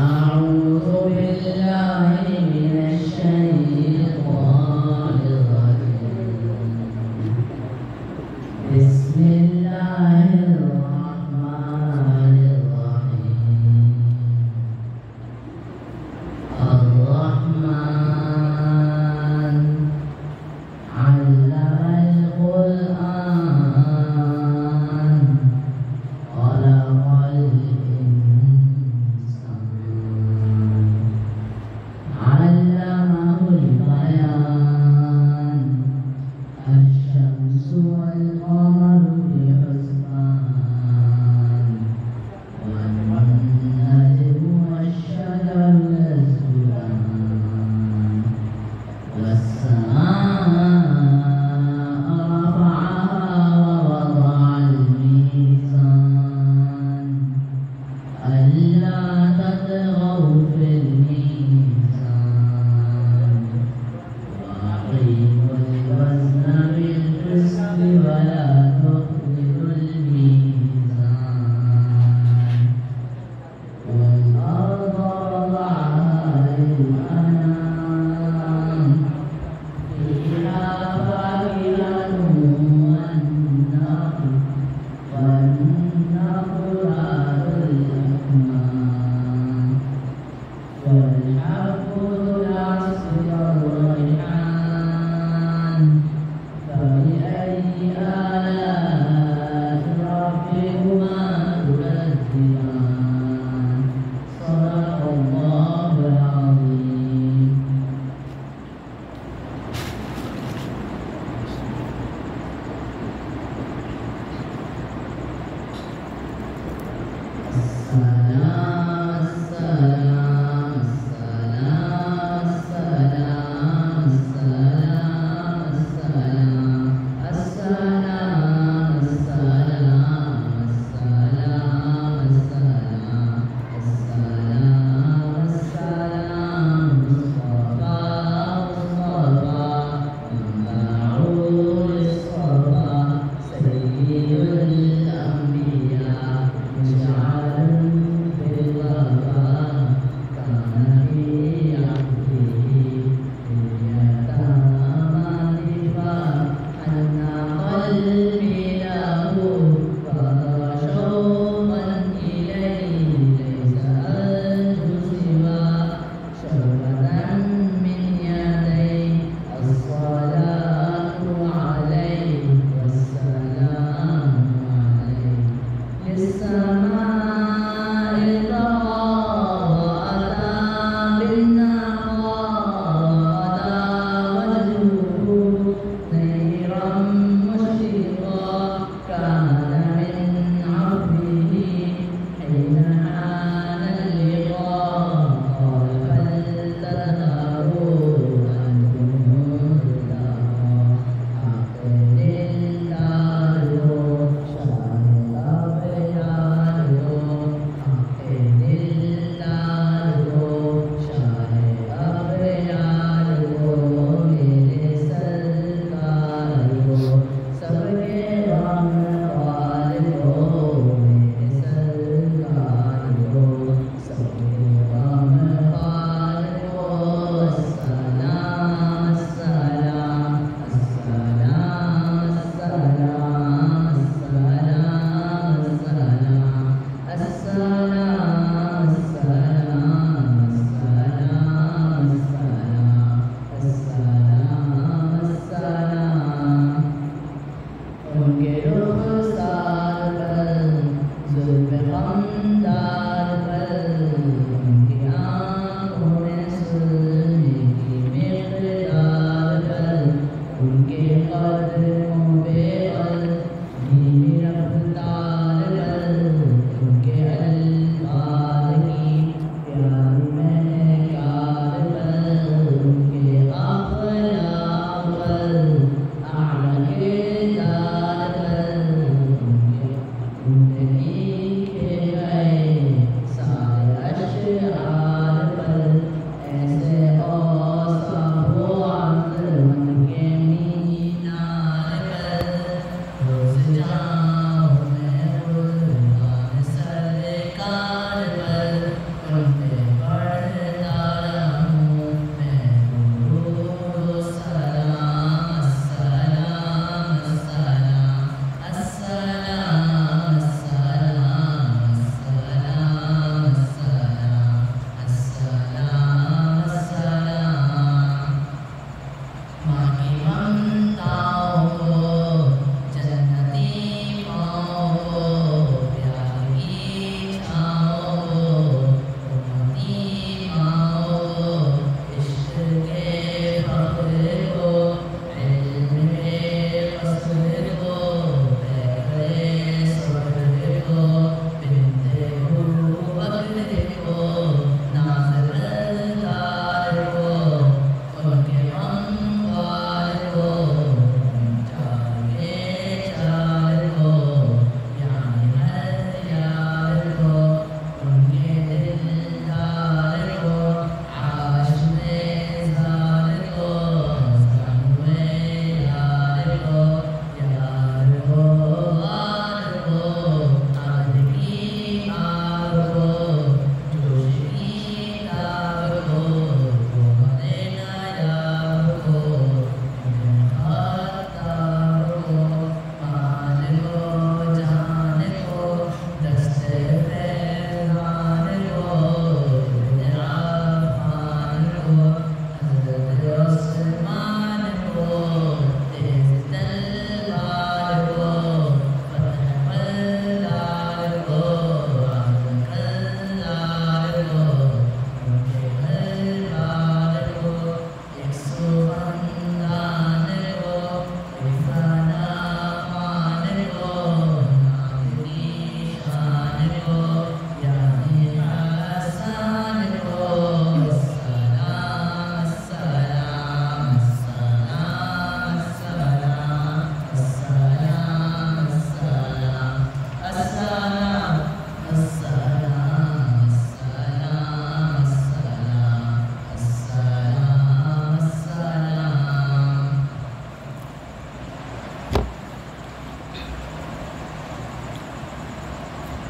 Amen.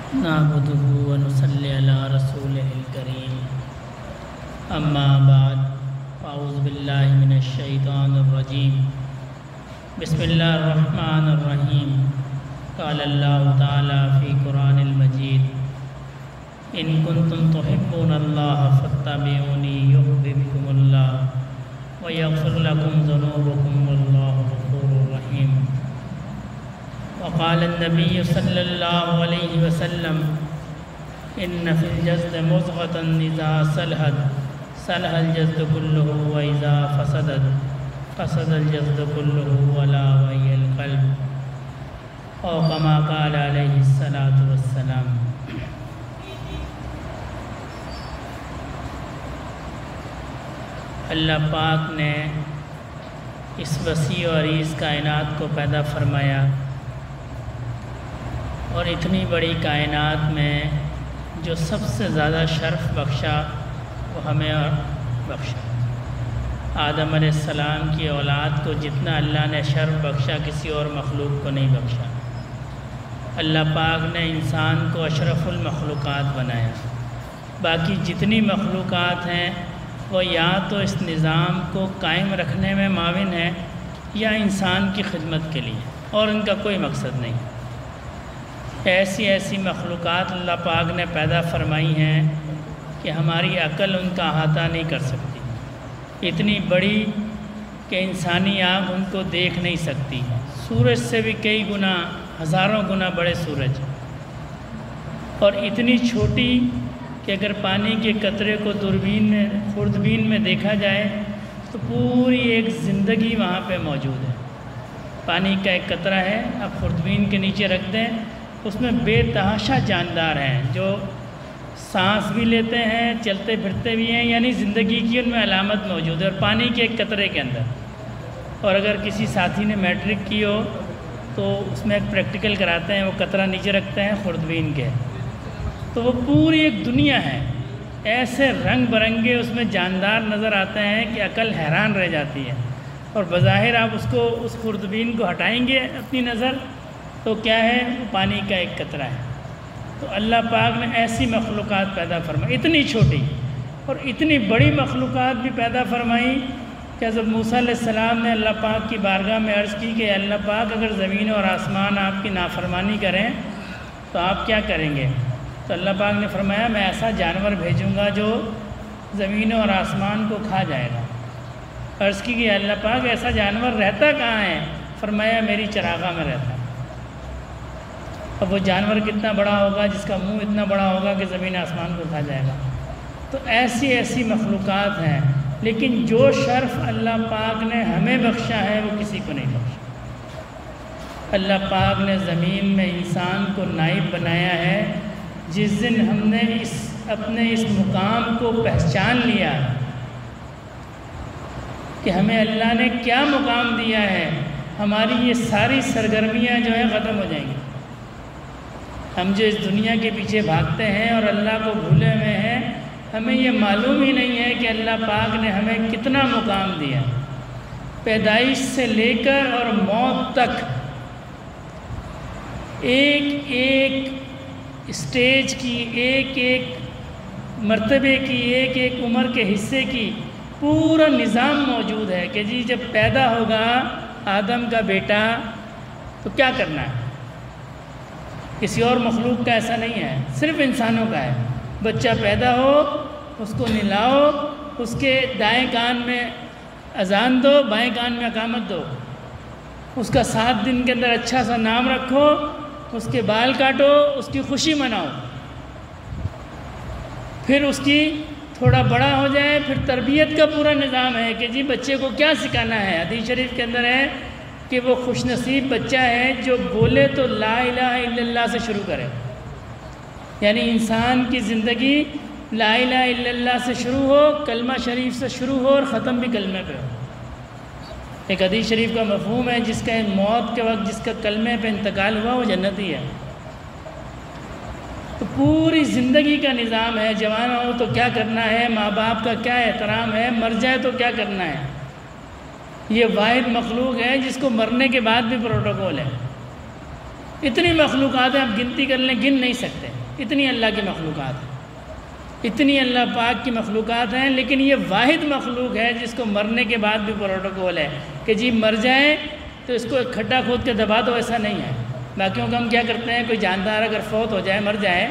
نعبده ونصلي على رسوله الكريم اما بعد اعوذ باللہ من الشیطان الرجیم بسم اللہ الرحمن الرحیم قال اللہ تعالی فی قرآن المجید ان کنتم تحبون اللہ فاتبعونی یحببکم اللہ ویغفر لکم ذنوبکم واللہ غفور رحیم وقال النبی صلی اللہ علیہ وسلم ان فی الجسد مضغۃ اذا صلحت صلح الجسد كله واذا فسدت فسد الجسد كله الا وهي القلب او كما قال علیہ الصلاۃ والسلام۔ اللہ پاک نے اس وسیع و عریض کائنات کو پیدا فرمایا اور اتنی بڑی کائنات میں جو سب سے زیادہ شرف بخشا وہ ہمیں بخشا۔ آدم علیہ السلام کی اولاد کو جتنا اللہ نے شرف بخشا کسی اور مخلوق کو نہیں بخشا۔ اللہ پاک نے انسان کو اشرف المخلوقات بنایا، باقی جتنی مخلوقات ہیں وہ یا تو اس نظام کو قائم رکھنے میں معاون ہے یا انسان کی خدمت کے لیے، اور ان کا کوئی مقصد نہیں۔ ایسی مخلوقات اللہ پاک نے پیدا فرمائی ہیں کہ ہماری عقل ان کا احاطہ نہیں کر سکتی، اتنی بڑی کہ انسانی آنکھ ان کو دیکھ نہیں سکتی۔ سورج سے بھی کئی گنا، ہزاروں گنا بڑے سورج، اور اتنی چھوٹی کہ اگر پانی کے قطرے کو خوردبین میں دیکھا جائے تو پوری ایک زندگی وہاں پہ موجود ہے۔ پانی کا ایک قطرہ ہے، آپ خوردبین کے نیچے رکھ دیں، اس میں بے تحاشا جاندار ہیں جو سانس بھی لیتے ہیں، چلتے پھرتے بھی ہیں، یعنی زندگی کی ان میں علامت موجود ہے، اور پانی کے ایک قطرے کے اندر۔ اور اگر کسی ساتھی نے میٹرک کی ہو تو اس میں ایک پریکٹیکل کراتے ہیں، وہ قطرہ نیچے رکھتے ہیں خوردبین کے، تو وہ پوری ایک دنیا ہے، ایسے رنگ برنگے اس میں جاندار نظر آتے ہیں کہ عقل حیران رہ جاتی ہے۔ اور بظاہر آپ اس خوردبین کو ہٹائیں گے اپنی نظر تو کیا ہے، وہ پانی کا ایک قطرہ ہے۔ تو اللہ پاک نے ایسی مخلوقات پیدا فرمائی، اتنی چھوٹی اور اتنی بڑی مخلوقات بھی پیدا فرمائی کہ حضرت موسیٰ علیہ السلام نے اللہ پاک کی بارگاہ میں عرض کی کہ اللہ پاک اگر زمین اور آسمان آپ کی نافرمانی کریں تو آپ کیا کریں گے؟ تو اللہ پاک نے فرمایا میں ایسا جانور بھیجوں گا جو زمین اور آسمان کو کھا جائے گا۔ عرض کی کہ اللہ پاک ایسا جانور رہتا کہاں ہے؟ فرمایا میری چراگاہ میں رہتا ہے۔ اب وہ جانور کتنا بڑا ہوگا جس کا منہ اتنا بڑا ہوگا کہ زمین آسمان کو کھا جائے گا؟ تو ایسی مخلوقات ہیں، لیکن جو شرف اللہ پاک نے ہمیں بخشا ہے وہ کسی کو نہیں بخشا۔ اللہ پاک نے زمین میں انسان کو نائب بنایا ہے۔ جس دن ہم نے اپنے اس مقام کو پہچان لیا کہ ہمیں اللہ نے کیا مقام دیا ہے، ہماری یہ ساری سرگرمیاں جو ہیں ختم ہو جائیں گی۔ ہم جو اس دنیا کے پیچھے بھاگتے ہیں اور اللہ کو بھولے ہوئے ہیں، ہمیں یہ معلوم ہی نہیں ہے کہ اللہ پاک نے ہمیں کتنا مقام دیا۔ پیدائش سے لے کر اور موت تک ایک اسٹیج کی، ایک مرتبے کی، ایک عمر کے حصے کی پورا نظام موجود ہے کہ جی جب پیدا ہوگا آدم کا بیٹا تو کیا کرنا ہے۔ کسی اور مخلوق کا ایسا نہیں ہے، صرف انسانوں کا ہے۔ بچہ پیدا ہو، اس کو نہلاؤ، اس کے دائیں کان میں اذان دو، بائیں کان میں اقامت دو، اس کا 7 دن کے اندر اچھا سا نام رکھو، اس کے بال کاٹو، اس کی خوشی مناؤ، پھر اس کی تھوڑا بڑا ہو جائے، پھر تربیت کا پورا نظام ہے کہ جی بچے کو کیا سکھانا ہے۔ حدیث شریف کے اندر ہے کہ وہ خوش نصیب بچہ ہے جو بولے تو لا الہ الا اللہ سے شروع کرے، یعنی انسان کی زندگی لا الہ الا اللہ سے شروع ہو، کلمہ شریف سے شروع ہو اور ختم بھی کلمے پہ ہو۔ ایک حدیث شریف کا مفہوم ہے جس کا موت کے وقت جس کا کلمے پہ انتقال ہوا وہ جنتی ہے۔ تو پوری زندگی کا نظام ہے، جوان ہو تو کیا کرنا ہے، ماں باپ کا کیا احترام ہے، مر جائے تو کیا کرنا ہے۔ یہ واحد مخلوق ہے جس کو مرنے کے بعد بھی پروٹوکول ہے۔ اتنی مخلوقات ہیں، آپ گنتی کر لیں گن نہیں سکتے۔ اتنی اللہ کی مخلوقات ہیں، اتنی اللہ پاک کی مخلوقات ہیں، لیکن یہ واحد مخلوق ہے جس کو مرنے کے بعد بھی پروٹوکول ہے کہ جی مر جائیں تو اس کو ایک کھڈا کھود کے دبا دو، ایسا نہیں ہے۔ باقیوں کا ہم کیا کرتے ہیں، کوئی جاندار اگر فوت ہو جائے، مر جائے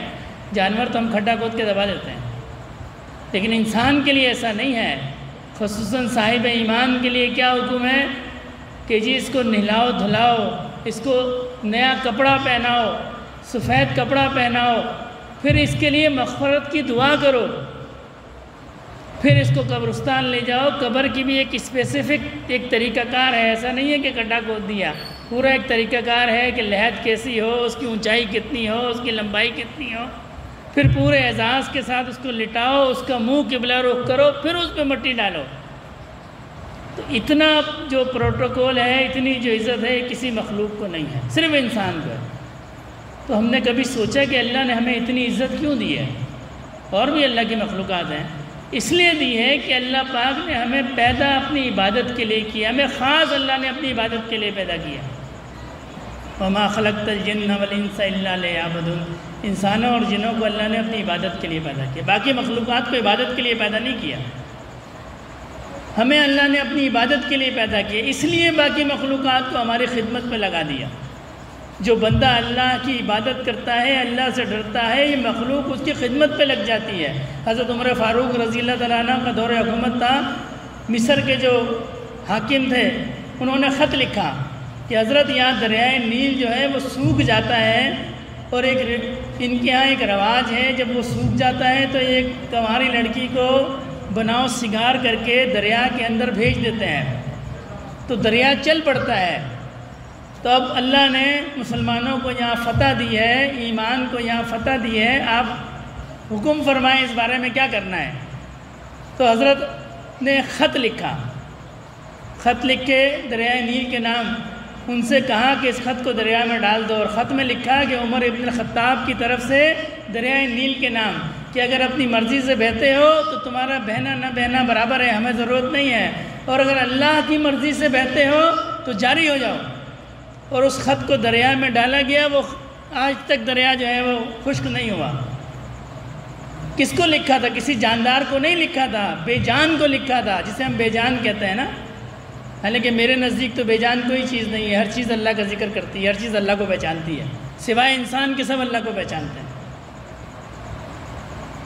جانور، تو ہم کھڈا کھود کے دبا دیتے ہیں، لیکن انسان کے لیے ایسا نہیں ہے۔ خصوصاً صاحب ایمان کے لیے کیا حکم ہے کہ جی اس کو نہلاؤ دھلاؤ، اس کو نیا کپڑا پہناؤ، سفید کپڑا پہناؤ، پھر اس کے لیے مغفرت کی دعا کرو، پھر اس کو قبرستان لے جاؤ۔ قبر کی بھی ایک اسپیسیفک ایک طریقہ کار ہے، ایسا نہیں ہے کہ گڈھا کھود دیا، پورا ایک طریقہ کار ہے کہ لحد کیسی ہو، اس کی اونچائی کتنی ہو، اس کی لمبائی کتنی ہو، پھر پورے اعزاز کے ساتھ اس کو لٹاؤ، اس کا منہ قبلہ رخ کرو، پھر اس پہ مٹی ڈالو۔ تو اتنا جو پروٹوکول ہے، اتنی جو عزت ہے، کسی مخلوق کو نہیں ہے، صرف انسان کو ہے۔ تو ہم نے کبھی سوچا کہ اللہ نے ہمیں اتنی عزت کیوں دی ہے؟ اور بھی اللہ کی مخلوقات ہیں، اس لیے دی ہے کہ اللہ پاک نے ہمیں پیدا اپنی عبادت کے لیے کیا، ہمیں خاص اللہ نے اپنی عبادت کے لیے پیدا کیا۔ وَمَا خَلَقْتَ الْجِنَّ وَالْإِنسَ إِلَّا لِيَعْبُدُونِ، انسانوں اور جنوں کو اللہ نے اپنی عبادت کے لیے پیدا کیا، باقی مخلوقات کو عبادت کے لیے پیدا نہیں کیا، ہمیں اللہ نے اپنی عبادت کے لیے پیدا کیا، اس لیے باقی مخلوقات کو ہماری خدمت میں لگا دیا۔ جو بندہ اللہ کی عبادت کرتا ہے، اللہ سے ڈرتا ہے، یہ مخلوق اس کی خدمت پہ لگ جاتی ہے۔ حضرت عمر فاروق رضی اللہ تعالیٰ عنہ کا دور حکومت تھا، مصر کے جو حاکم تھے انہوں نے خط لکھا کہ حضرت یہاں دریائے نیل جو ہے وہ سوکھ جاتا ہے، اور ان کے ہاں ایک رواج ہے، جب وہ سوکھ جاتا ہے تو ایک کنواری لڑکی کو بناؤ سنگار کر کے دریا کے اندر بھیج دیتے ہیں، تو دریا چل پڑتا ہے۔ تو اب اللہ نے مسلمانوں کو یہاں فتح دی ہے، ایمان کو یہاں فتح دی ہے، آپ حکم فرمائیں اس بارے میں کیا کرنا ہے۔ تو حضرت نے خط لکھا، خط لکھ کے دریائے نیل کے نام ان سے کہا کہ اس خط کو دریا میں ڈال دو، اور خط میں لکھا کہ عمر ابن الخطاب کی طرف سے دریائے نیل کے نام کہ اگر اپنی مرضی سے بہتے ہو تو تمہارا بہنا نہ بہنا برابر ہے، ہمیں ضرورت نہیں ہے، اور اگر اللہ کی مرضی سے بہتے ہو تو جاری ہو جاؤ۔ اور اس خط کو دریا میں ڈالا گیا، وہ آج تک دریا جو ہے وہ خشک نہیں ہوا۔ کس کو لکھا تھا؟ کسی جاندار کو نہیں لکھا تھا، بے جان کو لکھا تھا، جسے ہم بے جان کہتے ہیں نا، حالانکہ میرے نزدیک تو بے جان کوئی چیز نہیں ہے، ہر چیز اللہ کا ذکر کرتی ہے، ہر چیز اللہ کو پہچانتی ہے، سوائے انسان کے سب اللہ کو پہچانتے ہیں۔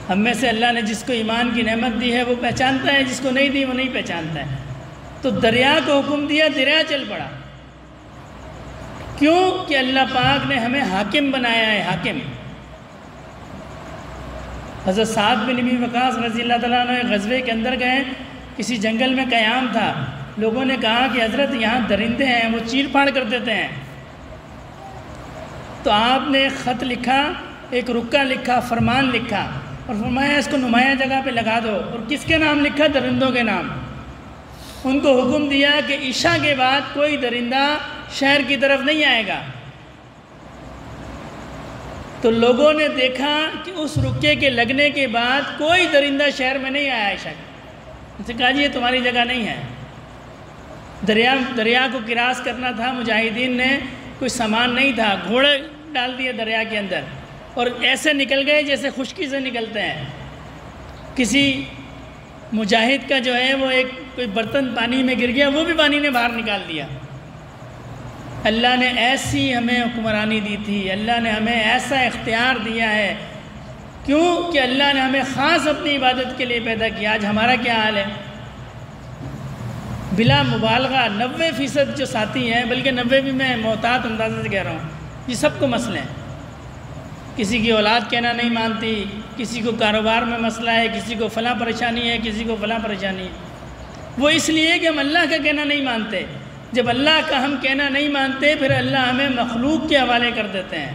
ہم میں سے اللہ نے جس کو ایمان کی نعمت دی ہے وہ پہچانتا ہے، جس کو نہیں دی وہ نہیں پہچانتا ہے۔ تو دریا کو حکم دیا، دریا چل پڑا، کیوں کہ اللہ پاک نے ہمیں حاکم بنایا ہے، حاکم۔ حضرت سعد بن ابی وقاص رضی اللہ تعالیٰ عنہ غزوے کے اندر گئے، کسی جنگل میں قیام تھا، لوگوں نے کہا کہ حضرت یہاں درندے ہیں، وہ چیر پھاڑ کر دیتے ہیں۔ تو آپ نے خط لکھا، ایک رکا لکھا، فرمان لکھا، اور فرمایا اس کو نمایاں جگہ پہ لگا دو، اور کس کے نام لکھا؟ درندوں کے نام۔ ان کو حکم دیا کہ عشاء کے بعد کوئی درندہ شہر کی طرف نہیں آئے گا۔ تو لوگوں نے دیکھا کہ اس رکے کے لگنے کے بعد کوئی درندہ شہر میں نہیں آیا عشاء کے۔ ان سے کہا جی یہ تمہاری جگہ نہیں ہے۔ دریا کو کراس کرنا تھا، مجاہدین نے کوئی سامان نہیں تھا، گھوڑے ڈال دیے دریا کے اندر، اور ایسے نکل گئے جیسے خشکی سے نکلتے ہیں۔ کسی مجاہد کا جو ہے وہ ایک کوئی برتن پانی میں گر گیا، وہ بھی پانی نے باہر نکال دیا۔ اللہ نے ایسی ہمیں حکمرانی دی تھی، اللہ نے ہمیں ایسا اختیار دیا ہے، کیوں کہ اللہ نے ہمیں خاص اپنی عبادت کے لیے پیدا کیا۔ آج ہمارا کیا حال ہے؟ بلا مبالغہ 90% جو ساتھی ہیں، بلکہ 90 بھی میں محتاط اندازے سے کہہ رہا ہوں، یہ سب کو مسئلے ہیں۔ کسی کی اولاد کہنا نہیں مانتی، کسی کو کاروبار میں مسئلہ ہے، کسی کو فلاں پریشانی ہے، کسی کو فلاں پریشانی ہے۔ وہ اس لیے کہ ہم اللہ کا کہنا نہیں مانتے۔ جب اللہ کا ہم کہنا نہیں مانتے، پھر اللہ ہمیں مخلوق کے حوالے کر دیتے ہیں۔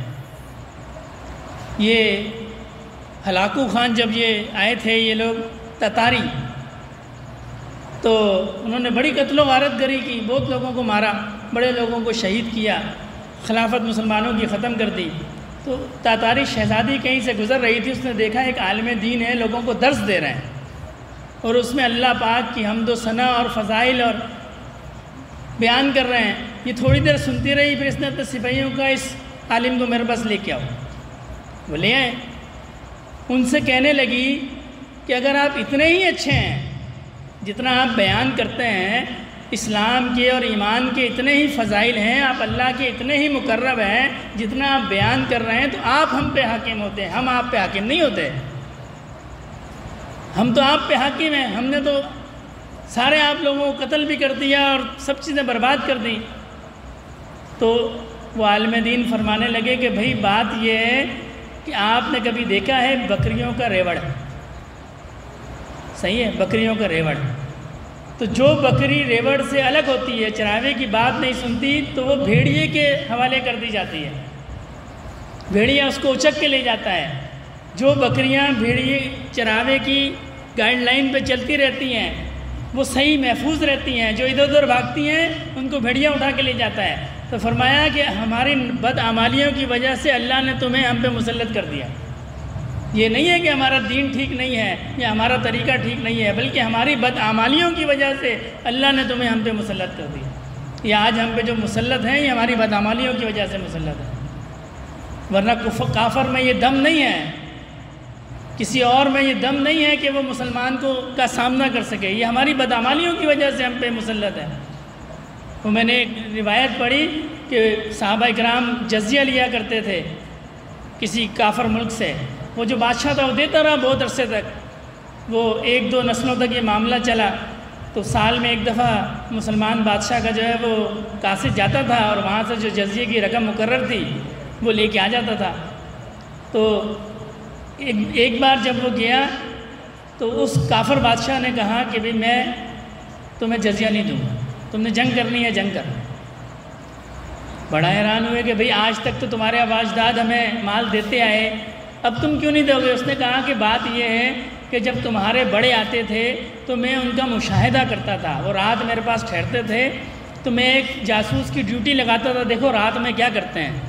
یہ ہلاکو خان جب یہ آئے تھے، یہ لوگ تتاری، تو انہوں نے بڑی قتل و غارت گری کی، بہت لوگوں کو مارا، بڑے لوگوں کو شہید کیا، خلافت مسلمانوں کی ختم کر دی۔ تو تاتاری شہزادی کہیں سے گزر رہی تھی، اس نے دیکھا ایک عالم دین ہے، لوگوں کو درس دے رہے ہیں، اور اس میں اللہ پاک کی حمد و ثنا اور فضائل اور بیان کر رہے ہیں۔ یہ تھوڑی دیر سنتی رہی، پھر اس نے اپنے سپاہیوں کا اس عالم کو میرے پاس لے کے آؤ۔ وہ لے آئے، ان سے کہنے لگی کہ اگر آپ اتنے ہی اچھے ہیں جتنا آپ بیان کرتے ہیں، اسلام کے اور ایمان کے اتنے ہی فضائل ہیں، آپ اللہ کے اتنے ہی مقرب ہیں جتنا آپ بیان کر رہے ہیں، تو آپ ہم پہ حاکم ہوتے ہیں، ہم آپ پہ حاکم نہیں ہوتے۔ ہم تو آپ پہ حاکم ہیں، ہم نے تو سارے آپ لوگوں کو قتل بھی کر دیا اور سب چیزیں برباد کر دیں۔ تو وہ عالم دین فرمانے لگے کہ بھئی بات یہ ہے کہ آپ نے کبھی دیکھا ہے بکریوں کا ریوڑ؟ صحیح ہے، بکریوں کا ریوڑ۔ تو جو بکری ریوڑ سے الگ ہوتی ہے، چراوے کی بات نہیں سنتی، تو وہ بھیڑیے کے حوالے کر دی جاتی ہے، بھیڑیا اس کو اچک کے لے جاتا ہے۔ جو بکریاں بھیڑیے چراوے کی گائیڈ لائن پہ چلتی رہتی ہیں وہ صحیح محفوظ رہتی ہیں، جو ادھر ادھر بھاگتی ہیں ان کو بھیڑیا اٹھا کے لے جاتا ہے۔ تو فرمایا کہ ہماری بدعمالیوں کی وجہ سے اللہ نے تمہیں ہم پہ مسلط کر دیا۔ یہ نہیں ہے کہ ہمارا دین ٹھیک نہیں ہے یا ہمارا طریقہ ٹھیک نہیں ہے، بلکہ ہماری بدعمالیوں کی وجہ سے اللہ نے تمہیں ہم پہ مسلط کر دیا۔ یہ آج ہم پہ جو مسلط ہیں یہ ہماری بدعمالیوں کی وجہ سے مسلط ہے، ورنہ کافر میں یہ دم نہیں ہے، کسی اور میں یہ دم نہیں ہے کہ وہ مسلمان کا سامنا کر سکے، یہ ہماری بدعمالیوں کی وجہ سے ہم پہ مسلط ہے۔ تو میں نے ایک روایت پڑھی کہ صحابہ اکرام جزیہ لیا کرتے تھے کسی کافر ملک سے، وہ جو بادشاہ تھا وہ دیتا رہا بہت عرصے تک، وہ 1-2 نسلوں تک یہ معاملہ چلا۔ تو سال میں ایک دفعہ مسلمان بادشاہ کا جو ہے وہ قاصد جاتا تھا اور وہاں سے جو جزیے کی رقم مقرر تھی وہ لے کے آ جاتا تھا۔ تو ایک بار جب وہ گیا تو اس کافر بادشاہ نے کہا کہ بھئی میں تمہیں جزیہ نہیں دوں گا، تم نے جنگ کرنی ہے جنگ کر۔ بڑا حیران ہوئے کہ بھئی آج تک تو تمہارے اجداد ہمیں مال دیتے آئے، اب تم کیوں نہیں دو گے؟ اس نے کہا کہ بات یہ ہے کہ جب تمہارے بڑے آتے تھے تو میں ان کا مشاہدہ کرتا تھا، وہ رات میرے پاس ٹھہرتے تھے تو میں ایک جاسوس کی ڈیوٹی لگاتا تھا، دیکھو رات میں کیا کرتے ہیں۔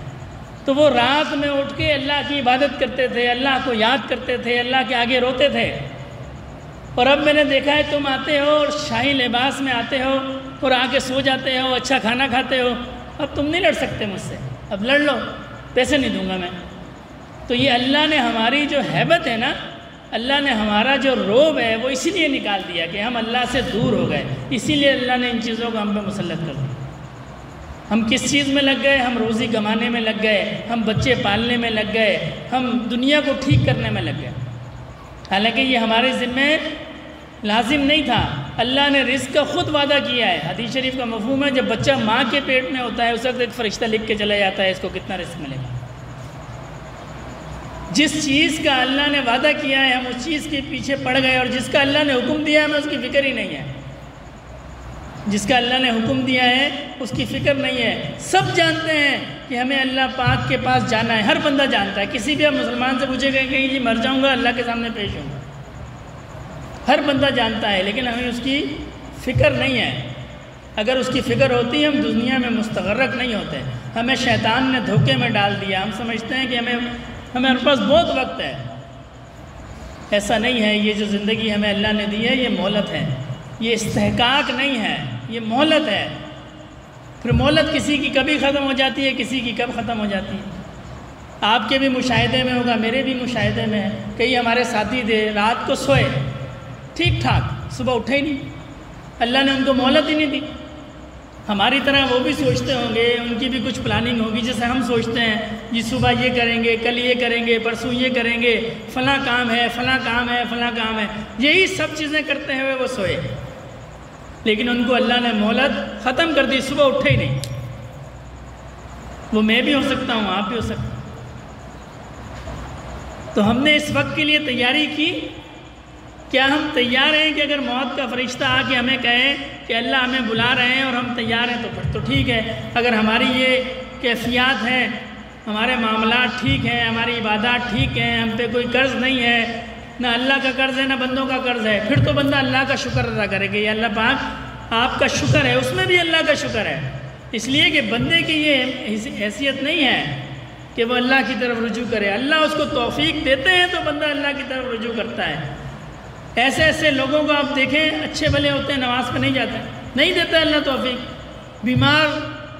تو وہ رات میں اٹھ کے اللہ کی عبادت کرتے تھے، اللہ کو یاد کرتے تھے، اللہ کے آگے روتے تھے۔ اور اب میں نے دیکھا ہے تم آتے ہو اور شاہی لباس میں آتے ہو اور آ کے سو جاتے ہو، اچھا کھانا کھاتے ہو، اب تم نہیں لڑ سکتے مجھ سے، اب لڑ لو، پیسے نہیں دوں گا میں۔ تو یہ اللہ نے ہماری جو ہیبت ہے نا، اللہ نے ہمارا جو روب ہے وہ اسی لیے نکال دیا کہ ہم اللہ سے دور ہو گئے، اسی لیے اللہ نے ان چیزوں کو ہم پہ مسلط کر دیا۔ ہم کس چیز میں لگ گئے؟ ہم روزی کمانے میں لگ گئے، ہم بچے پالنے میں لگ گئے، ہم دنیا کو ٹھیک کرنے میں لگ گئے، حالانکہ یہ ہمارے ذمہ لازم نہیں تھا۔ اللہ نے رزق کا خود وعدہ کیا ہے، حدیث شریف کا مفہوم ہے جب بچہ ماں کے پیٹ میں ہوتا ہے اس وقت ایک فرشتہ لکھ کے چلا جاتا ہے اس کو کتنا رزق ملے گا۔ جس چیز کا اللہ نے وعدہ کیا ہے ہم اس چیز کے پیچھے پڑ گئے، اور جس کا اللہ نے حکم دیا ہے ہمیں اس کی فکر ہی نہیں ہے، جس کا اللہ نے حکم دیا ہے اس کی فکر نہیں ہے۔ سب جانتے ہیں کہ ہمیں اللہ پاک کے پاس جانا ہے، ہر بندہ جانتا ہے، کسی بھی آپ مسلمان سے پوچھے گئے کہ جی مر جاؤں گا اللہ کے سامنے پیش ہوں گا، ہر بندہ جانتا ہے، لیکن ہمیں اس کی فکر نہیں ہے۔ اگر اس کی فکر ہوتی ہم دنیا میں مستغرق نہیں ہوتے۔ ہمیں شیطان نے دھوکے میں ڈال دیا، ہم سمجھتے ہیں کہ ہمارے پاس بہت وقت ہے، ایسا نہیں ہے۔ یہ جو زندگی ہمیں اللہ نے دی ہے یہ مہلت ہے، یہ استحقاق نہیں ہے، یہ مہلت ہے۔ پھر مہلت کسی کی کبھی ختم ہو جاتی ہے، کسی کی کب ختم ہو جاتی ہے۔ آپ کے بھی مشاہدے میں ہوگا، میرے بھی مشاہدے میں ہے، کئی ہمارے ساتھی تھے رات کو سوئے ٹھیک ٹھاک، صبح اٹھے ہی نہیں، اللہ نے ان کو مہلت ہی نہیں دی۔ ہماری طرح وہ بھی سوچتے ہوں گے، ان کی بھی کچھ پلاننگ ہوگی جیسے ہم سوچتے ہیں جی صبح یہ کریں گے، کل یہ کریں گے، پرسوں یہ کریں گے، فلاں کام ہے، فلاں کام ہے، فلاں کام ہے، یہی سب چیزیں کرتے ہوئے وہ سوئے، لیکن ان کو اللہ نے مہلت ختم کر دی، صبح اٹھے ہی نہیں۔ وہ میں بھی ہو سکتا ہوں، آپ بھی ہو سکتے ہیں۔ تو ہم نے اس وقت کے لیے تیاری کی؟ کیا ہم تیار ہیں کہ اگر موت کا فرشتہ آ کے ہمیں کہے کہ اللہ ہمیں بلا رہے ہیں اور ہم تیار ہیں تو پھر تو ٹھیک ہے۔ اگر ہماری یہ کیفیات ہیں، ہمارے معاملات ٹھیک ہیں، ہماری عبادات ٹھیک ہیں، ہم پہ کوئی قرض نہیں ہے، نہ اللہ کا قرض ہے نہ بندوں کا قرض ہے، پھر تو بندہ اللہ کا شکر ادا کرے کہ یہ اللہ پاک آپ کا شکر ہے، اس میں بھی اللہ کا شکر ہے۔ اس لیے کہ بندے کی یہ حیثیت نہیں ہے کہ وہ اللہ کی طرف رجوع کرے، اللہ اس کو توفیق دیتے ہیں تو بندہ اللہ کی طرف رجوع کرتا ہے۔ ایسے ایسے لوگوں کو آپ دیکھیں اچھے بھلے ہوتے ہیں، نماز پہ نہیں جاتے، نہیں دیتا اللہ توفیق، بیمار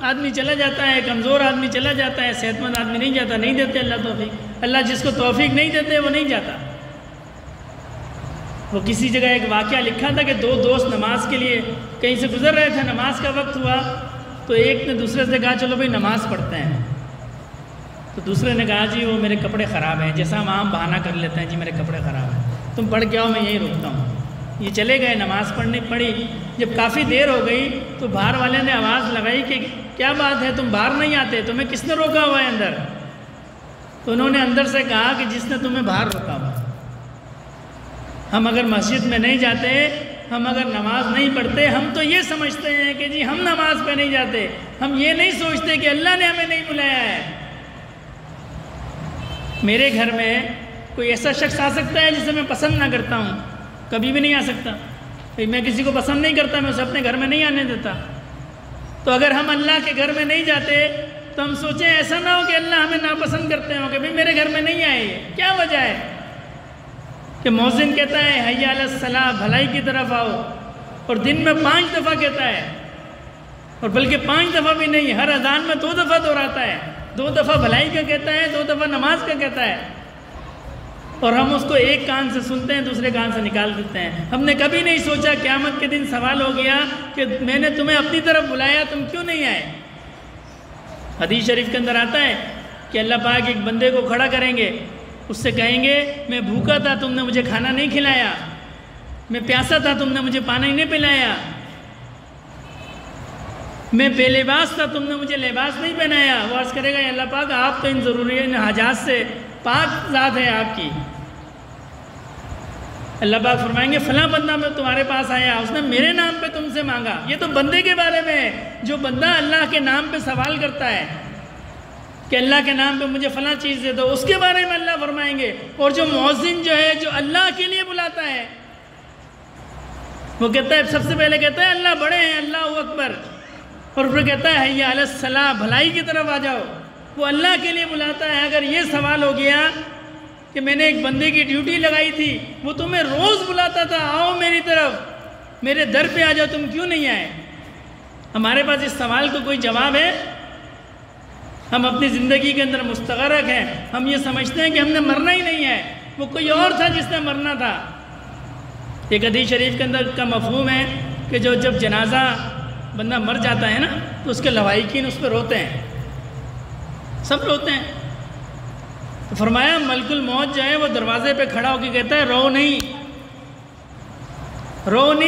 آدمی چلا جاتا ہے، کمزور آدمی چلا جاتا ہے، صحت مند آدمی نہیں جاتا، نہیں دیتے اللہ توفیق۔ اللہ جس کو توفیق نہیں دیتے وہ نہیں جاتا۔ وہ کسی جگہ ایک واقعہ لکھا تھا کہ دو دوست نماز کے لیے کہیں سے گزر رہے تھے، نماز کا وقت ہوا تو ایک نے دوسرے سے کہا چلو بھائی نماز پڑھتے ہیں، تو دوسرے نے کہا جی وہ میرے کپڑے خراب ہیں، جیسا ہم عام بہانہ کر لیتے ہیں جی میرے کپڑے خراب ہیں، تم پڑھ کے آؤ میں یہیں رکتا ہوں۔ یہ چلے گئے، نماز پڑھی، جب کافی دیر ہو گئی تو باہر والے نے آواز لگائی کہ کیا بات ہے تم باہر نہیں آتے، تمہیں کس نے روکا ہوا ہے اندر؟ تو انہوں نے اندر سے کہا کہ جس نے تمہیں باہر روکا ہوا۔ ہم اگر مسجد میں نہیں جاتے، ہم اگر نماز نہیں پڑھتے، ہم تو یہ سمجھتے ہیں کہ جی ہم نماز پہ نہیں جاتے، ہم یہ نہیں سوچتے کہ اللہ نے ہمیں نہیں بلایا ہے۔ میرے گھر میں کوئی ایسا شخص آ سکتا ہے جسے میں پسند نہ کرتا ہوں؟ کبھی بھی نہیں آ سکتا۔ میں کسی کو پسند نہیں کرتا، میں اسے اپنے گھر میں نہیں آنے دیتا۔ تو اگر ہم اللہ کے گھر میں نہیں جاتے تو ہم سوچیں ایسا نہ ہو کہ اللہ ہمیں ناپسند کرتے ہوں کہ بھئی میرے گھر میں نہیں آئے، کیا وجہ ہے؟ کہ مؤذن کہتا ہے حی علی الصلاۃ، بھلائی کی طرف آؤ، اور دن میں 5 دفعہ کہتا ہے، اور بلکہ 5 دفعہ بھی نہیں، ہر اذان میں 2 دفعہ دہراتا ہے، 2 دفعہ بھلائی کا کہتا ہے، 2 دفعہ نماز کا کہتا ہے، اور ہم اس کو ایک کان سے سنتے ہیں دوسرے کان سے نکال دیتے ہیں۔ ہم نے کبھی نہیں سوچا قیامت کے دن سوال ہو گیا کہ میں نے تمہیں اپنی طرف بلایا، تم کیوں نہیں آئے؟ حدیث شریف کے اندر آتا ہے کہ اللہ پاک ایک بندے کو کھڑا کریں گے، اس سے کہیں گے میں بھوکا تھا تم نے مجھے کھانا نہیں کھلایا، میں پیاسا تھا تم نے مجھے پانی نہیں پلایا، میں بے لباس تھا تم نے مجھے لباس نہیں پہنایا۔ وہ عرض کرے گا یا اللہ پاک آپ تو ان ضروری حاجات سے پاک ذات ہے آپ کی۔ اللہ پاک فرمائیں گے فلاں بندہ میں تمہارے پاس آیا، اس نے میرے نام پہ تم سے مانگا۔ یہ تو بندے کے بارے میں ہے، جو بندہ اللہ کے نام پہ سوال کرتا ہے کہ اللہ کے نام پہ مجھے فلاں چیز دے دو، اس کے بارے میں اللہ فرمائیں گے۔ اور جو مؤذن جو ہے جو اللہ کے لیے بلاتا ہے، وہ کہتا ہے سب سے پہلے کہتا ہے اللہ بڑے ہیں، اللہ اکبر، اور پھر کہتا ہے حی علی الصلاۃ، بھلائی کی طرف آ جاؤ۔ وہ اللہ کے لیے بلاتا ہے۔ اگر یہ سوال ہو گیا کہ میں نے ایک بندے کی ڈیوٹی لگائی تھی، وہ تمہیں روز بلاتا تھا آؤ میری طرف، میرے در پہ آ جاؤ، تم کیوں نہیں آئے؟ ہمارے پاس اس سوال کو کوئی جواب ہے؟ ہم اپنی زندگی کے اندر مستغرق ہیں، ہم یہ سمجھتے ہیں کہ ہم نے مرنا ہی نہیں ہے، وہ کوئی اور تھا جس نے مرنا تھا۔ ایک حدیث شریف کے اندر کا مفہوم ہے کہ جب جنازہ بندہ مر جاتا ہے نا تو اس کے لواحقین اس پہ روتے ہیں، سب روتے ہیں۔ تو فرمایا ملک الموت جو ہے وہ دروازے پہ کھڑا ہو کے کہتا ہے رو نہیں،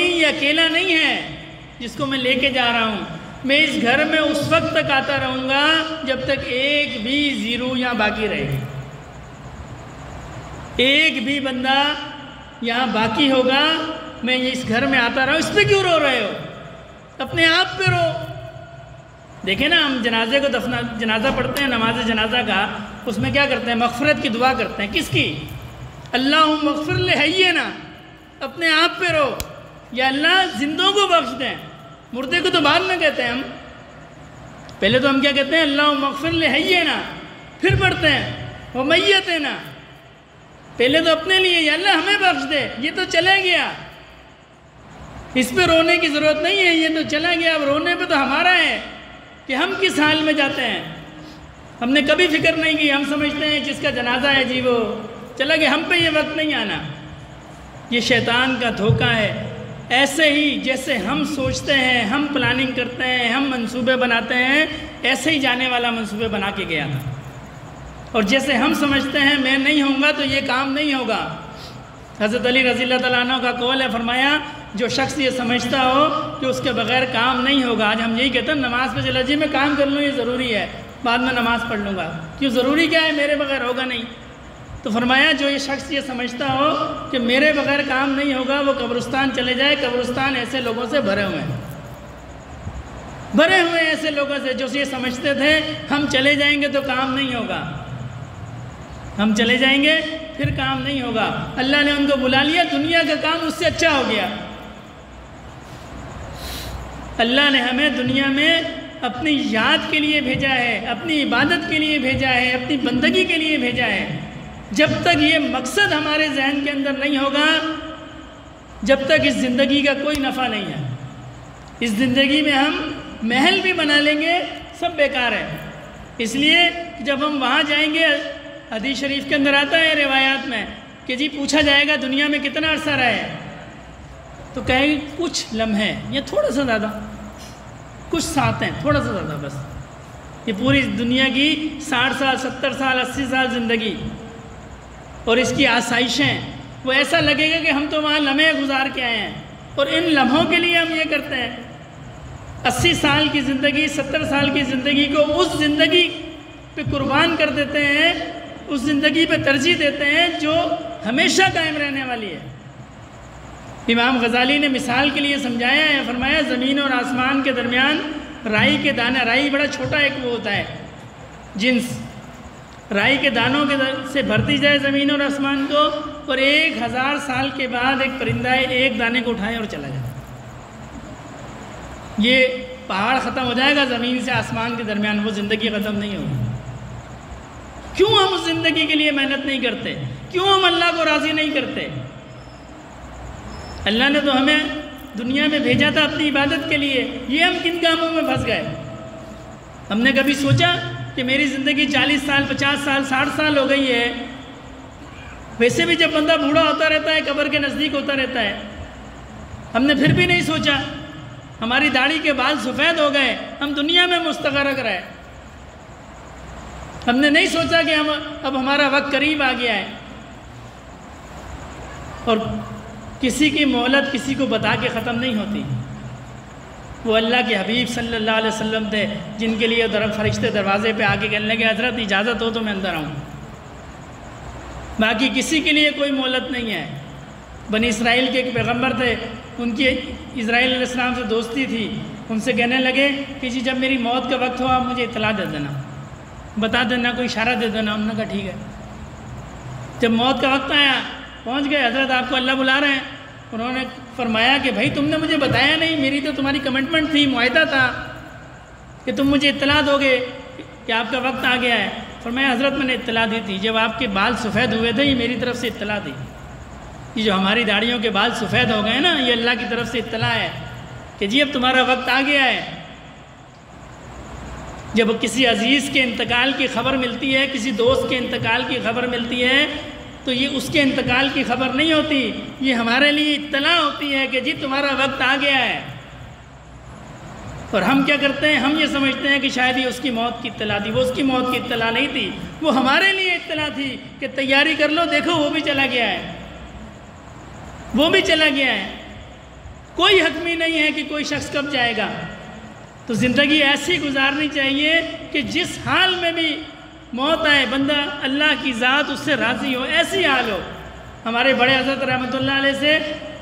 یہ اکیلا نہیں ہے جس کو میں لے کے جا رہا ہوں، میں اس گھر میں اس وقت تک آتا رہوں گا جب تک ایک بھی زیرو یہاں باقی رہے گی، ایک بھی بندہ یہاں باقی ہوگا، میں اس گھر میں آتا رہا ہوں۔ اس پہ کیوں رو رہے ہو؟ اپنے آپ پہ رو۔ دیکھیں نا ہم جنازے کو جنازہ پڑھتے ہیں، نماز جنازہ کا، اس میں کیا کرتے ہیں؟ مغفرت کی دعا کرتے ہیں۔ کس کی؟ اللہم اغفر لحینا، اپنے آپ پہ رو، یا اللہ زندوں کو بخش دیں، مردے کو تو بعد میں کہتے ہیں ہم، پہلے تو ہم کیا کہتے ہیں؟ اللہم اغفر لحینا، پھر پڑھتے ہیں ومیتنا، پہلے تو اپنے لیے یا اللہ ہمیں بخش دے، یہ تو چلے گیا، اس پہ رونے کی ضرورت نہیں ہے، یہ تو چلا گیا، اب رونے پہ تو ہمارا ہے کہ ہم کس حال میں جاتے ہیں۔ ہم نے کبھی فکر نہیں کی، ہم سمجھتے ہیں جس کا جنازہ ہے جی وہ چلا گیا، ہم پہ یہ وقت نہیں آنا۔ یہ شیطان کا دھوکہ ہے۔ ایسے ہی جیسے ہم سوچتے ہیں، ہم پلاننگ کرتے ہیں، ہم منصوبے بناتے ہیں، ایسے ہی جانے والا منصوبے بنا کے گیا تھا، اور جیسے ہم سمجھتے ہیں میں نہیں ہوں گا تو یہ کام نہیں ہوگا۔ حضرت علی رضی اللہ تعالیٰ عنہ کا قول ہے، فرمایا جو شخص یہ سمجھتا ہو کہ اس کے بغیر کام نہیں ہوگا، آج ہم یہی کہتے ہیں نماز پہ چلا جی میں کام کر لوں، یہ ضروری ہے، بعد میں نماز پڑھ لوں گا، کیوں ضروری کیا ہے، میرے بغیر ہوگا نہیں۔ تو فرمایا جو یہ شخص یہ سمجھتا ہو کہ میرے بغیر کام نہیں ہوگا، وہ قبرستان چلے جائے، قبرستان ایسے لوگوں سے بھرے ہوئے ہیں، بھرے ہوئے ایسے لوگوں سے جو یہ سمجھتے تھے ہم چلے جائیں گے تو کام نہیں ہوگا، ہم چلے جائیں گے پھر کام نہیں ہوگا۔ اللہ نے ان کو بلا لیا، دنیا کا کام اس سے اچھا ہو گیا۔ اللہ نے ہمیں دنیا میں اپنی یاد کے لیے بھیجا ہے، اپنی عبادت کے لیے بھیجا ہے، اپنی بندگی کے لیے بھیجا ہے۔ جب تک یہ مقصد ہمارے ذہن کے اندر نہیں ہوگا، جب تک اس زندگی کا کوئی نفع نہیں ہے۔ اس زندگی میں ہم محل بھی بنا لیں گے، سب بیکار ہے۔ اس لیے جب ہم وہاں جائیں گے، حدیث شریف کے اندر آتا ہے روایات میں کہ جی پوچھا جائے گا دنیا میں کتنا عرصہ رہے، تو کہیں گے کچھ لمحے یا تھوڑا سا زیادہ، کچھ ساتھ ہیں، تھوڑا سا زیادہ بس۔ یہ پوری دنیا کی 60 سال 70 سال 80 سال زندگی اور اس کی آسائشیں، وہ ایسا لگے گا کہ ہم تو وہاں لمحے گزار کے آئے ہیں، اور ان لمحوں کے لیے ہم یہ کرتے ہیں 80 سال کی زندگی 70 سال کی زندگی کو اس زندگی پہ قربان کر دیتے ہیں، اس زندگی پہ ترجیح دیتے ہیں جو ہمیشہ قائم رہنے والی ہے۔ امام غزالی نے مثال کے لیے سمجھایا ہے، فرمایا زمین اور آسمان کے درمیان رائی کے دانے، رائی بڑا چھوٹا ایک وہ ہوتا ہے جنس، رائی کے دانوں کے سے بھرتی جائے زمین اور آسمان کو، اور 1000 سال کے بعد ایک پرندہ ایک دانے کو اٹھائے اور چلا جائے، یہ پہاڑ ختم ہو جائے گا زمین سے آسمان کے درمیان، وہ زندگی ختم نہیں ہوگی۔ کیوں ہم اس زندگی کے لیے محنت نہیں کرتے؟ کیوں ہم اللہ کو راضی نہیں کرتے؟ اللہ نے تو ہمیں دنیا میں بھیجا تھا اپنی عبادت کے لیے، یہ ہم کن کاموں میں پھنس گئے؟ ہم نے کبھی سوچا کہ میری زندگی 40 سال 50 سال 60 سال ہو گئی ہے؟ ویسے بھی جب بندہ بوڑھا ہوتا رہتا ہے قبر کے نزدیک ہوتا رہتا ہے، ہم نے پھر بھی نہیں سوچا، ہماری داڑھی کے بال سفید ہو گئے، ہم دنیا میں مستغرق رہے، ہم نے نہیں سوچا کہ اب ہمارا وقت قریب آ گیا ہے، اور کسی کی مہلت کسی کو بتا کے ختم نہیں ہوتی۔ وہ اللہ کے حبیب صلی اللہ علیہ وسلم تھے جن کے لیے فرشتے دروازے پہ آ کے کہنے لگے حضرت اجازت ہو تو میں اندر آؤں، باقی کسی کے لیے کوئی مہلت نہیں ہے۔ بنی اسرائیل کے ایک پیغمبر تھے، ان کی اسرائیل علیہ السلام سے دوستی تھی، ان سے کہنے لگے کہ جی جب میری موت کا وقت ہو آپ مجھے اطلاع دے دینا، بتا دینا، کوئی اشارہ دے دینا۔ انہوں نے کہا ٹھیک ہے۔ جب موت کا وقت آیا پہنچ گئے، حضرت آپ کو اللہ بلا رہے ہیں۔ انہوں نے فرمایا کہ بھائی تم نے مجھے بتایا نہیں، میری تو تمہاری کمٹمنٹ تھی، معاہدہ تھا کہ تم مجھے اطلاع دو گے کہ آپ کا وقت آ گیا ہے۔ فرمایا حضرت میں نے اطلاع دی تھی، جب آپ کے بال سفید ہوئے تھے یہ میری طرف سے اطلاع دی، یہ جو ہماری داڑھیوں کے بال سفید ہو گئے نا یہ اللہ کی طرف سے اطلاع ہے کہ جی اب تمہارا وقت آ گیا ہے۔ جب کسی عزیز کے انتقال کی خبر ملتی ہے، کسی دوست کے انتقال کی خبر ملتی ہے، تو یہ اس کے انتقال کی خبر نہیں ہوتی، یہ ہمارے لیے اطلاع ہوتی ہے کہ جی تمہارا وقت آ گیا ہے۔ اور ہم کیا کرتے ہیں؟ ہم یہ سمجھتے ہیں کہ شاید یہ اس کی موت کی اطلاع تھی، وہ اس کی موت کی اطلاع نہیں تھی، وہ ہمارے لیے اطلاع تھی کہ تیاری کر لو، دیکھو وہ بھی چلا گیا ہے، وہ بھی چلا گیا ہے۔ کوئی حتمی نہیں ہے کہ کوئی شخص کب جائے گا، تو زندگی ایسی گزارنی چاہیے کہ جس حال میں بھی موت آئے بندہ اللہ کی ذات اس سے راضی ہو، ایسی حال ہو۔ ہمارے بڑے حضرت رحمۃ اللہ علیہ سے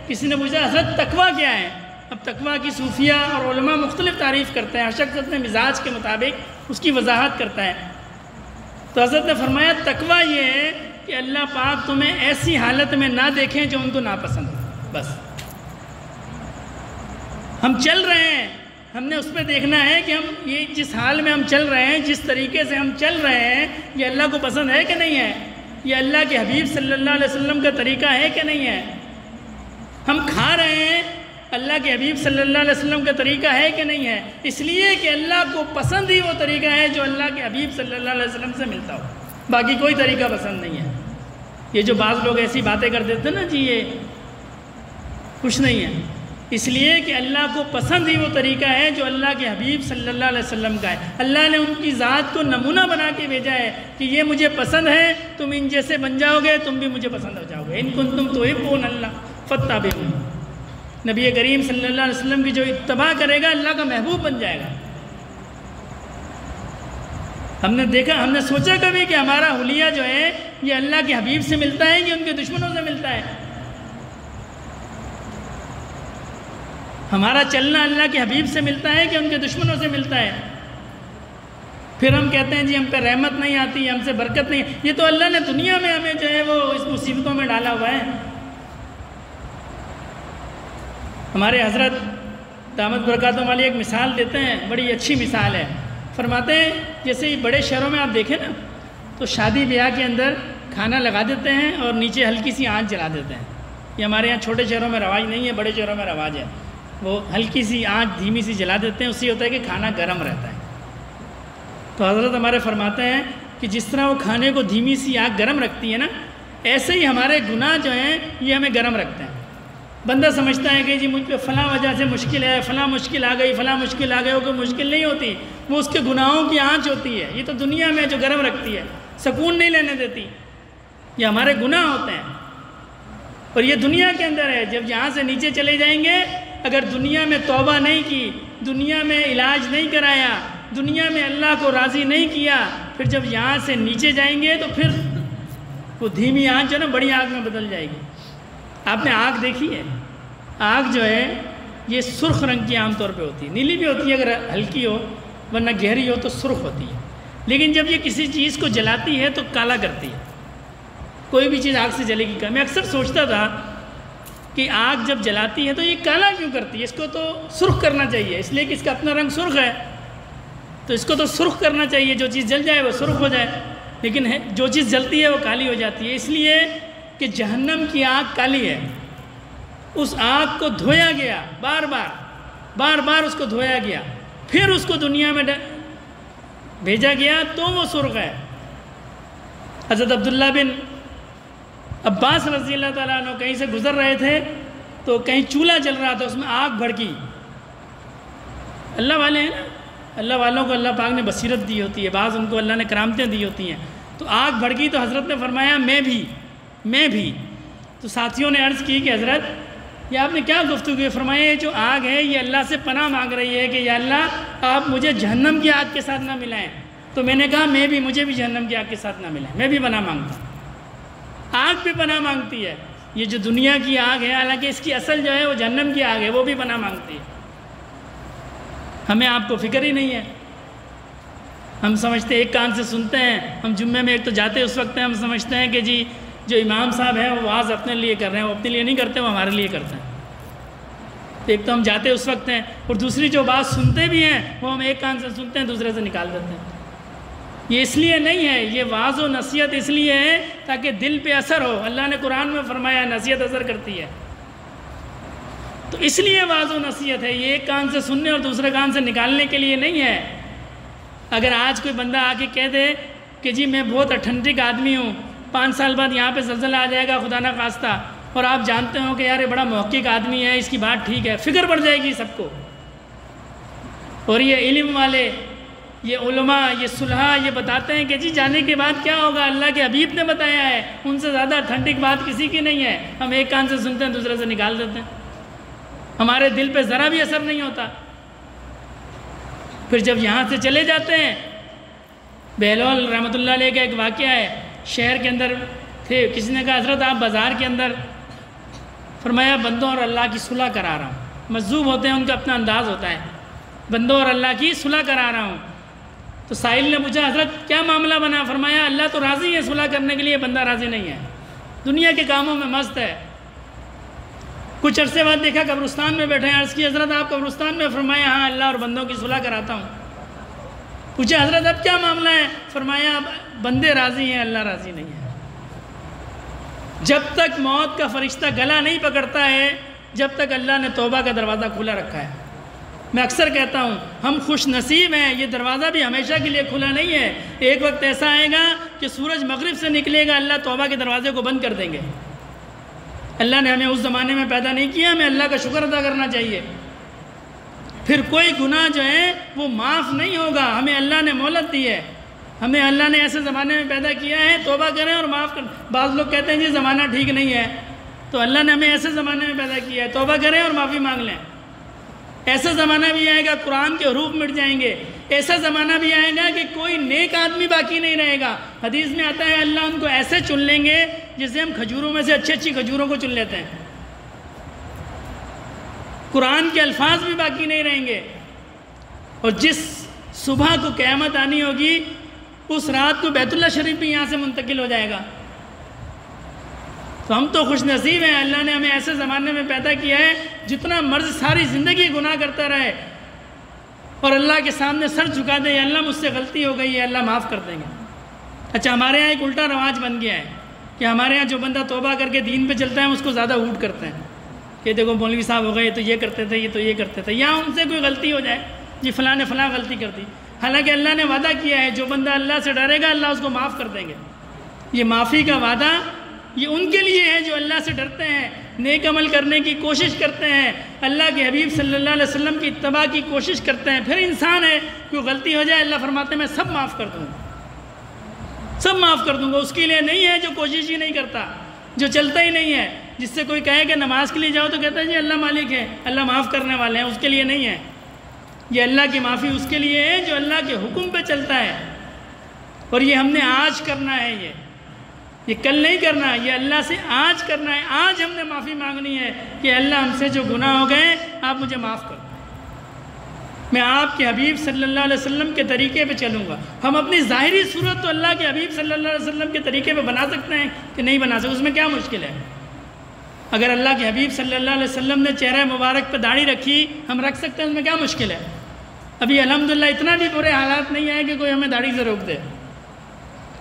کسی نے پوچھا حضرت تقویٰ کیا ہے؟ اب تقویٰ کی صوفیہ اور علماء مختلف تعریف کرتے ہیں، ہر شخص اپنے مزاج کے مطابق اس کی وضاحت کرتا ہے۔ تو حضرت نے فرمایا تقویٰ یہ ہے کہ اللہ پاک تمہیں ایسی حالت میں نہ دیکھیں جو ان کو ناپسند ہو۔ بس ہم چل رہے ہیں، ہم نے اس پہ دیکھنا ہے کہ ہم یہ جس حال میں ہم چل رہے ہیں، جس طریقے سے ہم چل رہے ہیں، یہ اللہ کو پسند ہے کہ نہیں ہے؟ یہ اللہ کے حبیب صلی اللہ علیہ وسلم کا طریقہ ہے کہ نہیں ہے؟ ہم کھا رہے ہیں، اللہ کے حبیب صلی اللہ علیہ وسلم کا طریقہ ہے کہ نہیں ہے؟ اس لیے کہ اللہ کو پسند ہی وہ طریقہ ہے جو اللہ کے حبیب صلی اللہ علیہ وسلم سے ملتا ہو، باقی کوئی طریقہ پسند نہیں ہے۔ یہ جو بعض لوگ ایسی باتیں کر دیتے ہیں نا جی یہ کچھ نہیں ہے، اس لیے کہ اللہ کو پسند ہی وہ طریقہ ہے جو اللہ کے حبیب صلی اللہ علیہ وسلم کا ہے۔ اللہ نے ان کی ذات کو نمونہ بنا کے بھیجا ہے کہ یہ مجھے پسند ہے، تم ان جیسے بن جاؤ گے، تم بھی مجھے پسند ہو جاؤ گے۔ ان کنتم تحبون اللہ فاتبعونی، نبی کریم صلی اللہ علیہ وسلم کی جو اتباع کرے گا اللہ کا محبوب بن جائے گا۔ ہم نے دیکھا، ہم نے سوچا کبھی کہ ہمارا حلیہ جو ہے یہ اللہ کے حبیب سے ملتا ہے کہ ان کے دشمنوں سے ملتا ہے؟ ہمارا چلنا اللہ کے حبیب سے ملتا ہے کہ ان کے دشمنوں سے ملتا ہے؟ پھر ہم کہتے ہیں جی ہم پہ رحمت نہیں آتی، ہم سے برکت نہیں، یہ تو اللہ نے دنیا میں ہمیں جو ہے وہ اس مصیبتوں میں ڈالا ہوا ہے۔ ہمارے حضرت دامت برکاتہم علیہ ایک مثال دیتے ہیں، بڑی اچھی مثال ہے۔ فرماتے ہیں جیسے بڑے شہروں میں آپ دیکھیں نا تو شادی بیاہ کے اندر کھانا لگا دیتے ہیں اور نیچے ہلکی سی آنچ جلا دیتے ہیں۔ یہ ہمارے یہاں چھوٹے شہروں میں رواج نہیں ہے، بڑے شہروں میں رواج ہے۔ وہ ہلکی سی آنچ دھیمی سی جلا دیتے ہیں، اس سے ہوتا ہے کہ کھانا گرم رہتا ہے۔ تو حضرت ہمارے فرماتے ہیں کہ جس طرح وہ کھانے کو دھیمی سی آنچ گرم رکھتی ہے نا، ایسے ہی ہمارے گناہ جو ہیں یہ ہمیں گرم رکھتے ہیں. بندہ سمجھتا ہے کہ جی مجھ پہ فلاں وجہ سے مشکل ہے، فلاں مشکل آ گئی، فلاں مشکل آ گئی. وہ کوئی مشکل نہیں ہوتی، وہ اس کے گناہوں کی آنچ ہوتی ہے. یہ تو دنیا میں جو گرم رکھتی ہے، سکون نہیں لینے دیتی. یہ ہمارے گناہ ہوتے ہیں، اور یہ دنیا کے اندر ہے. جب یہاں سے نیچے چلے جائیں گے، اگر دنیا میں توبہ نہیں کی، دنیا میں علاج نہیں کرایا، دنیا میں اللہ کو راضی نہیں کیا، پھر جب یہاں سے نیچے جائیں گے تو پھر وہ دھیمی آنچ جو نا بڑی آگ میں بدل جائے گی. آپ نے آگ دیکھی ہے؟ آگ جو ہے یہ سرخ رنگ کی عام طور پہ ہوتی ہے، نیلی بھی ہوتی ہے اگر ہلکی ہو، ورنہ گہری ہو تو سرخ ہوتی ہے. لیکن جب یہ کسی چیز کو جلاتی ہے تو کالا کرتی ہے. کوئی بھی چیز آگ سے جلے گی. میں اکثر سوچتا تھا کہ آگ جب جلاتی ہے تو یہ کالا کیوں کرتی ہے؟ اس کو تو سرخ کرنا چاہیے، اس لیے کہ اس کا اپنا رنگ سرخ ہے، تو اس کو تو سرخ کرنا چاہیے. جو چیز جل جائے وہ سرخ ہو جائے، لیکن جو چیز جلتی ہے وہ کالی ہو جاتی ہے. اس لیے کہ جہنم کی آگ کالی ہے. اس آگ کو دھویا گیا، بار بار اس کو دھویا گیا، پھر اس کو دنیا میں بھیجا گیا تو وہ سرخ ہے. حضرت عبداللہ بن عباس رضی اللہ تعالیٰ عنہ کہیں سے گزر رہے تھے تو کہیں چولہا جل رہا تھا، اس میں آگ بھڑکی. اللہ والے ہیں نا، اللہ والوں کو اللہ پاک نے بصیرت دی ہوتی ہے، بعض ان کو اللہ نے کرامتیں دی ہوتی ہیں. تو آگ بھڑکی تو حضرت نے فرمایا میں بھی. تو ساتھیوں نے عرض کی کہ حضرت یہ آپ نے کیا گفتگو کی؟ فرمایا یہ جو آگ ہے یہ اللہ سے پناہ مانگ رہی ہے کہ یا اللہ آپ مجھے جہنم کی آگ کے ساتھ نہ ملائیں. تو میں نے کہا مجھے بھی جہنم کی آگ کے ساتھ نہ ملائیں، میں بھی پناہ مانگتا ہوں. آگ بھی پناہ مانگتی ہے. یہ جو دنیا کی آگ ہے، حالانکہ اس کی اصل جو ہے وہ جہنم کی آگ ہے، وہ بھی پناہ مانگتی ہے. ہمیں آپ کو فکر ہی نہیں ہے. ہم سمجھتے ایک کان سے سنتے ہیں. ہم جمعے میں ایک تو جاتے اس وقت ہیں، ہم سمجھتے ہیں کہ جی جو امام صاحب ہیں وہ واعظ اپنے لیے کر رہے ہیں، وہ اپنے لیے نہیں کرتے، وہ ہمارے لیے کرتے ہیں. ایک تو ہم جاتے اس وقت ہیں، اور دوسری جو بات سنتے بھی ہیں وہ ہم ایک کان سے سنتے ہیں، دوسرے سے نکال دیتے ہیں. یہ اس لیے نہیں ہے، یہ واعظ و نصیحت اس لیے ہے تاکہ دل پہ اثر ہو. اللہ نے قرآن میں فرمایا نصیحت اثر کرتی ہے، تو اس لیے واعظ و نصیحت ہے. یہ ایک کان سے سننے اور دوسرے کان سے نکالنے کے لیے نہیں ہے. اگر آج کوئی بندہ آ کے کہہ دے کہ جی میں بہت اٹھنٹک آدمی ہوں، 5 سال بعد یہاں پہ زلزلہ آ جائے گا خدا نہ خواستہ، اور آپ جانتے ہو کہ یار یہ بڑا محقق آدمی ہے، اس کی بات ٹھیک ہے، فکر پڑ جائے گی سب کو. اور یہ علم والے، یہ علماء، یہ صلحاء یہ بتاتے ہیں کہ جی جانے کے بعد کیا ہوگا، اللہ کے حبیب نے بتایا ہے، ان سے زیادہ اٹھنٹک بات کسی کی نہیں ہے. ہم ایک کان سے سنتے ہیں، دوسرے سے نکال دیتے ہیں، ہمارے دل پہ ذرا بھی اثر نہیں ہوتا. پھر جب یہاں سے چلے جاتے ہیں، بہلول رحمۃ اللہ علیہ کا ایک واقعہ ہے. شہر کے اندر تھے، کسی نے کہا حضرت آپ بازار کے اندر، فرمایا بندوں اور اللہ کی صلح کرا رہا ہوں. مجذوب ہوتے ہیں، ان کا اپنا انداز ہوتا ہے، بندوں اور اللہ کی صلح کرا رہا ہوں. تو سائل نے پوچھا حضرت کیا معاملہ بنا؟ فرمایا اللہ تو راضی ہے صلح کرنے کے لیے، بندہ راضی نہیں ہے، دنیا کے کاموں میں مست ہے. کچھ عرصے بعد دیکھا قبرستان میں بیٹھے ہیں. عرض کی حضرت آپ قبرستان میں؟ فرمایا ہاں اللہ اور بندوں کی صلح کراتا ہوں. پوچھا حضرت اب کیا معاملہ ہے؟ فرمایا اب بندے راضی ہیں، اللہ راضی نہیں ہے. جب تک موت کا فرشتہ گلا نہیں پکڑتا ہے، جب تک اللہ نے توبہ کا دروازہ کھلا رکھا ہے. میں اکثر کہتا ہوں ہم خوش نصیب ہیں، یہ دروازہ بھی ہمیشہ کے لیے کھلا نہیں ہے. ایک وقت ایسا آئے گا کہ سورج مغرب سے نکلے گا، اللہ توبہ کے دروازے کو بند کر دیں گے. اللہ نے ہمیں اس زمانے میں پیدا نہیں کیا، ہمیں اللہ کا شکر ادا کرنا چاہیے. پھر کوئی گناہ جو ہے وہ معاف نہیں ہوگا. ہمیں اللہ نے مہلت دی ہے، ہمیں اللہ نے ایسے زمانے میں پیدا کیا ہے، توبہ کریں اور معاف کریں. بعض لوگ کہتے ہیں جی زمانہ ٹھیک نہیں ہے، تو اللہ نے ہمیں ایسے زمانے میں پیدا کیا ہے، توبہ کریں اور معافی مانگ لیں. ایسا زمانہ بھی آئے گا قرآن کے حروف مٹ جائیں گے. ایسا زمانہ بھی آئے گا کہ کوئی نیک آدمی باقی نہیں رہے گا. حدیث میں آتا ہے اللہ ان کو ایسے چن لیں گے جسے ہم کھجوروں میں سے اچھی اچھی کھجوروں کو چن لیتے ہیں. قرآن کے الفاظ بھی باقی نہیں رہیں گے. اور جس صبح کو قیامت آنی ہوگی اس رات کو بیت اللہ شریف بھی یہاں سے منتقل ہو جائے گا. تو ہم تو خوش نصیب ہیں، اللہ نے ہمیں ایسے زمانے میں پیدا کیا ہے جتنا مرض ساری زندگی گناہ کرتا رہے اور اللہ کے سامنے سر جھکا دے، یا اللہ مجھ سے غلطی ہو گئی ہے، اللہ معاف کر دیں گے. اچھا ہمارے یہاں ایک الٹا رواج بن گیا ہے کہ ہمارے یہاں جو بندہ توبہ کر کے دین پہ چلتا ہے اس کو زیادہ اوٹ کرتے ہیں کہ دیکھو مولوی صاحب ہو گئے تو یہ کرتے تھے، یہ تو یہ کرتے تھے. یہاں ان سے کوئی غلطی ہو جائے جی فلاں نے فلاں غلطی کر دی، حالانکہ اللہ نے وعدہ کیا ہے جو بندہ اللہ سے ڈرے گا اللہ اس کو معاف کر دیں گے. یہ معافی کا وعدہ یہ ان کے لیے ہے جو اللہ سے ڈرتے ہیں، نیک عمل کرنے کی کوشش کرتے ہیں، اللہ کے حبیب صلی اللہ علیہ وسلم کی اتباع کی کوشش کرتے ہیں۔ پھر انسان ہے، کوئی غلطی ہو جائے اللہ فرماتے ہیں میں سب معاف کر دوں گا، سب معاف کر دوں گا۔ اس کے لیے نہیں ہے جو کوشش ہی نہیں کرتا، جو چلتا ہی نہیں ہے۔ جس سے کوئی کہے کہ نماز کے لیے جاؤ تو کہتا ہے جی اللہ مالک ہے، اللہ معاف کرنے والے ہیں، اس کے لیے نہیں ہے۔ یہ اللہ کی معافی اس کے لیے ہے جو اللہ کے حکم پہ چلتا ہے، اور یہ ہم نے آج کرنا ہے، یہ کل نہیں کرنا، یہ اللہ سے آج کرنا ہے۔ آج ہم نے معافی مانگنی ہے کہ اللہ ہم سے جو گناہ ہو گئے آپ مجھے معاف کر دیں، میں آپ کے حبیب صلی اللہ علیہ وسلم کے طریقے پہ چلوں گا۔ ہم اپنی ظاہری صورت تو اللہ کے حبیب صلی اللہ علیہ وسلم کے طریقے پہ بنا سکتے ہیں کہ نہیں بنا سکتے، اس میں کیا مشکل ہے؟ اگر اللہ کے حبیب صلی اللہ علیہ وسلم نے چہرہ مبارک پہ داڑھی رکھی، ہم رکھ سکتے ہیں، اس میں کیا مشکل ہے؟ ابھی الحمدللہ اتنا بھی برے حالات نہیں آئے کہ کوئی ہمیں داڑھی سے روک دے۔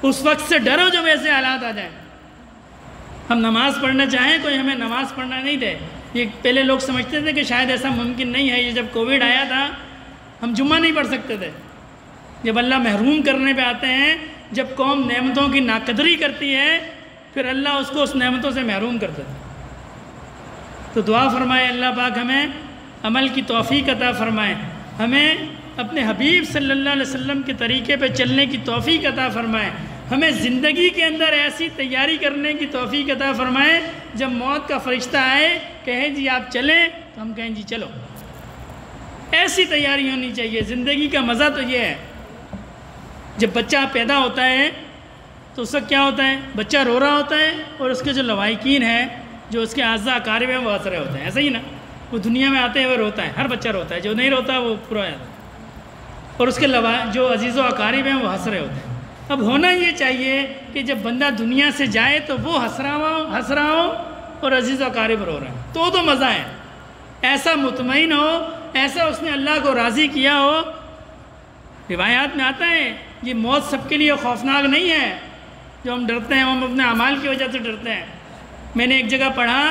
اس وقت سے ڈرو جب ایسے حالات آ جائیں۔ ہم نماز پڑھنا چاہیں کوئی ہمیں نماز پڑھنا نہیں دے۔ یہ پہلے لوگ سمجھتے تھے کہ شاید ایسا ممکن نہیں ہے۔ یہ جب کووڈ آیا تھا ہم جمعہ نہیں پڑھ سکتے تھے۔ جب اللہ محروم کرنے پہ آتے ہیں، جب قوم نعمتوں کی ناقدری کرتی ہے، پھر اللہ اس کو اس نعمتوں سے محروم کرتا ہے۔ تو دعا فرمائے اللہ پاک ہمیں عمل کی توفیق عطا فرمائے، ہمیں اپنے حبیب صلی اللہ علیہ وسلم کے طریقے پہ چلنے کی توفیق عطا فرمائے، ہمیں زندگی کے اندر ایسی تیاری کرنے کی توفیق عطا فرمائے جب موت کا فرشتہ آئے کہے جی آپ چلیں تو ہم کہیں جی چلو۔ ایسی تیاری ہونی چاہیے۔ زندگی کا مزہ تو یہ ہے، جب بچہ پیدا ہوتا ہے تو اس وقت کیا ہوتا ہے؟ بچہ رو رہا ہوتا ہے اور اس کے جو لوائقین ہیں، جو اس کے اعضاء اقارب ہیں، وہ ہنس رہے ہوتے ہیں، ایسا ہی نا؟ وہ دنیا میں آتے ہیں وہ روتا ہے، ہر بچہ روتا ہے، جو نہیں روتا وہ پورا جاتا ہے، اور اس کے جو عزیز و اقارب ہیں وہ ہنس رہے ہوتے ہیں۔ اب ہونا یہ چاہیے کہ جب بندہ دنیا سے جائے تو وہ ہنس رہا ہو اور عزیز و اقارب رو رہے ہیں، تو مزہ ہے۔ ایسا مطمئن ہو، ایسا اس نے اللہ کو راضی کیا ہو۔ روایات میں آتا ہے یہ موت سب کے لیے خوفناک نہیں ہے، جو ہم ڈرتے ہیں ہم اپنے اعمال کی وجہ سے ڈرتے ہیں۔ میں نے ایک جگہ پڑھا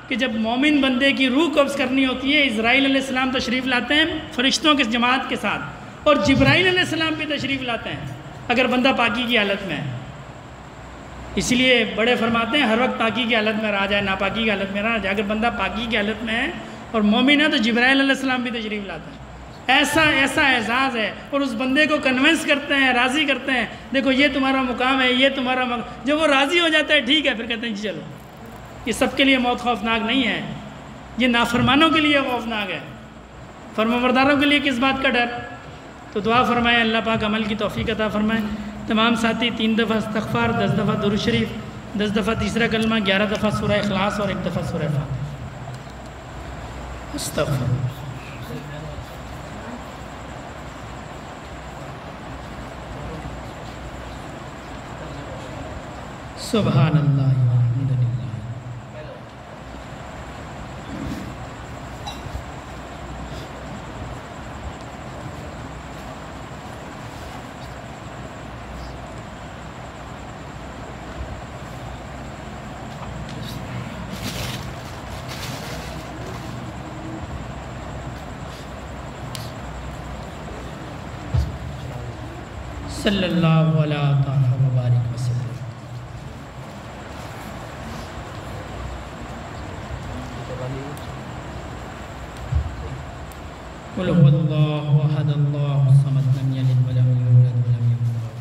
کہ جب مومن بندے کی روح قبض کرنی ہوتی ہے، اسرائیل علیہ السلام تشریف لاتے ہیں فرشتوں کی جماعت کے ساتھ، اور جبرائیل علیہ السلام بھی تشریف لاتے ہیں اگر بندہ پاکی کی حالت میں ہے۔ اس لیے بڑے فرماتے ہیں ہر وقت پاکی کی حالت میں رہ جائے، ناپاکی کی حالت میں رہ جائے۔ اگر بندہ پاکی کی حالت میں ہے اور مومن ہے تو جبرائیل علیہ السلام بھی تشریف لاتے ہیں۔ ایسا اعزاز ہے، اور اس بندے کو کنونس کرتے ہیں، راضی کرتے ہیں، دیکھو یہ تمہارا مقام ہے، یہ تمہارا مقام۔ جب وہ راضی ہو جاتا ہے ٹھیک ہے، پھر کہتے ہیں جی چلو۔ یہ سب کے لیے موت خوفناک نہیں ہے، یہ نافرمانوں کے لیے خوفناک ہے۔ فرمانبرداروں کے لیے کس بات کا ڈر؟ تو دعا فرمائے اللہ پاک عمل کی توفیق عطا فرمائے۔ تمام ساتھی 3 دفعہ استغفار، 10 دفعہ درود شریف، 10 دفعہ تیسرا کلمہ، 11 دفعہ سورہ اخلاص اور 1 دفعہ سورہ فاتحہ۔ استغفر سبحان اللہ والحمد للہ۔ صلی اللہ علیہ وبارک وسلم۔ قل هو اللہ احد اللہ الصمد لم یلد ولم یولد ولم یکن له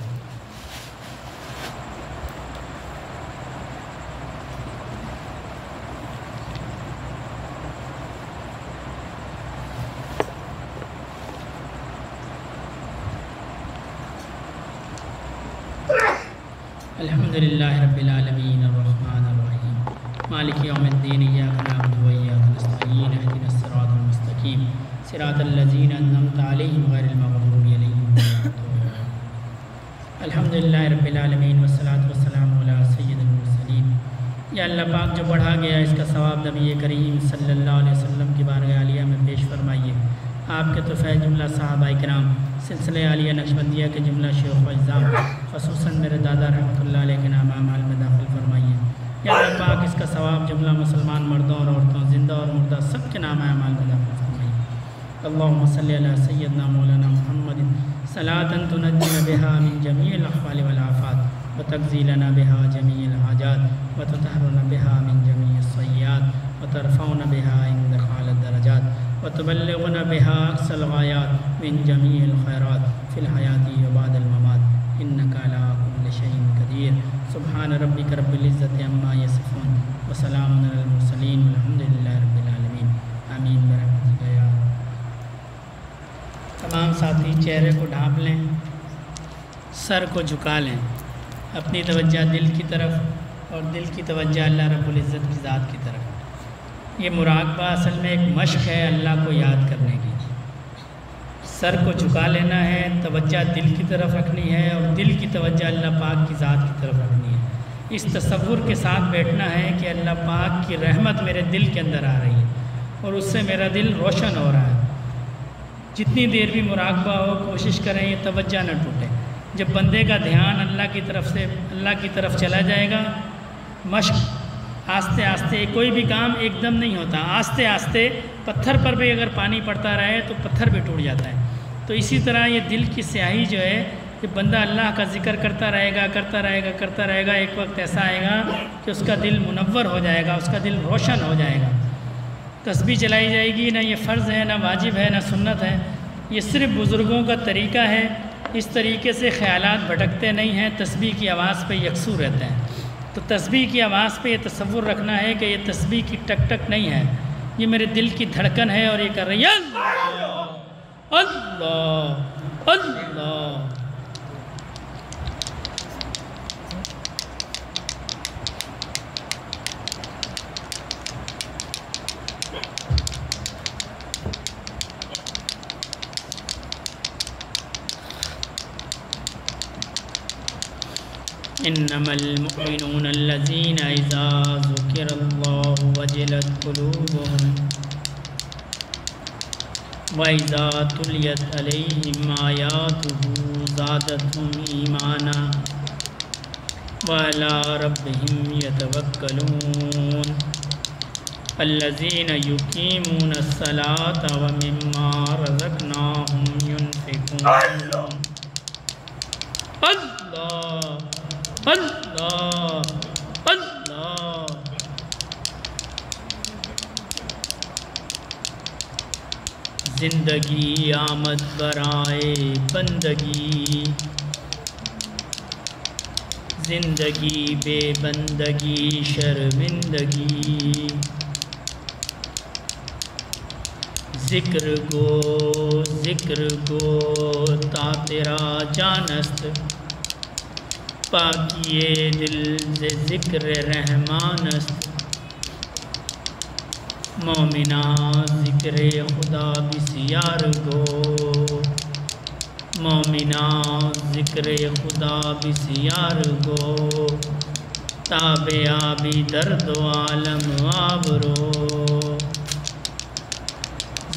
الحمد للہ رب العالمین الرحمن الرحیم مالک یوم الدین ایاک نعبد و ایاک نستعین اہدنا الصراط المستقیم صراط الذین انعمت علیہم غیر المغضوب علیہم ولا الضالین۔ الحمد للہ رب العالمین والصلاة والسلام علی سید المرسلین۔ یا اللہ پاک جو پڑھا گیا اس کا ثواب نبی کریم صلی اللہ علیہ وسلم کی بارگاہ عالیہ میں پیش فرمائیے۔ آپ کے تحفہ جملہ صحابہ کرام، سلسلہ عالیہ نقشبندیہ کے جملہ شیخ و اعزام، خصوصاً میرے دادا رحمۃ اللہ علیہ کے نام اعمال میں داخل فرمائیے۔ یا اللہ پاک اس کا ثواب جملہ مسلمان مردوں اور عورتوں، زندہ اور مردہ سب کے نام اعمال میں داخل فرمائیے۔ اللہم صلی علی سیدنا مولانا محمد صلاۃ تنجینا بہا من جمیع الاحوال والآفات وتقضي لنا بها جميع الحاجات وتطهرنا بها من جميع السيئات وترفعنا بها عندك أعلى الدرجات وتبلغنا بها أقصى الغايات من جميع الخيرات في الحياة وبعد الممات إنك على كل شيء قدير سبحان ربك رب العزة عما يصفون وسلام على المرسلين والحمد لله رب العالمين آمین برحمتک یا رب۔ تمام ساتھی چہرے کو ڈھانپ لیں، سر کو جھکا لیں، اپنی توجہ دل کی طرف اور دل کی توجہ اللہ رب العزت کی ذات کی طرف۔ یہ مراقبہ اصل میں ایک مشق ہے اللہ کو یاد کرنے کی۔ سر کو جھکا لینا ہے، توجہ دل کی طرف رکھنی ہے اور دل کی توجہ اللہ پاک کی ذات کی طرف رکھنی ہے۔ اس تصور کے ساتھ بیٹھنا ہے کہ اللہ پاک کی رحمت میرے دل کے اندر آ رہی ہے اور اس سے میرا دل روشن ہو رہا ہے۔ جتنی دیر بھی مراقبہ ہو کوشش کریں یہ توجہ نہ ٹوٹے۔ جب بندے کا دھیان اللہ کی طرف چلا جائے گا، مشق آہستہ آہستہ، کوئی بھی کام ایک دم نہیں ہوتا، آہستہ آہستہ پتھر پر بھی اگر پانی پڑتا رہے تو پتھر بھی ٹوٹ جاتا ہے۔ تو اسی طرح یہ دل کی سیاہی جو ہے کہ بندہ اللہ کا ذکر کرتا رہے گا، ایک وقت ایسا آئے گا کہ اس کا دل منور ہو جائے گا، اس کا دل روشن ہو جائے گا۔ تسبیح چلائی جائے گی، نہ یہ فرض ہے، نہ واجب ہے، نہ سنت ہے، یہ صرف بزرگوں کا طریقہ ہے۔ اس طریقے سے خیالات بھٹکتے نہیں ہیں، تسبیح کی آواز پہ یکسو رہتے ہیں۔ تو تسبیح کی آواز پہ یہ تصور رکھنا ہے کہ یہ تسبیح کی ٹک ٹک نہیں ہے، یہ میرے دل کی دھڑکن ہے اور یہ کر رہی ہے اللہ اللہ اللہ۔ انما المؤمنون الذين اذا ذكر الله وجلت قلوبهم واذا تليت عليهم آياته زادتهم ایمانا وعلى ربهم يتوكلون الذين يقيمون الصلاة ومما رزقناهم ينفقون۔ اللہ اللہ اللہ۔ زندگی آمد برائے بندگی، زندگی بے بندگی شرمندگی، ذکر گو تا تیرا جانست، پاکیے دل سے ذکر رحمان است، مومنا ذکر خدا بسیار گو، مومنا ذکر خدا بسیار گو، تاب آبی درد و عالم آبرو،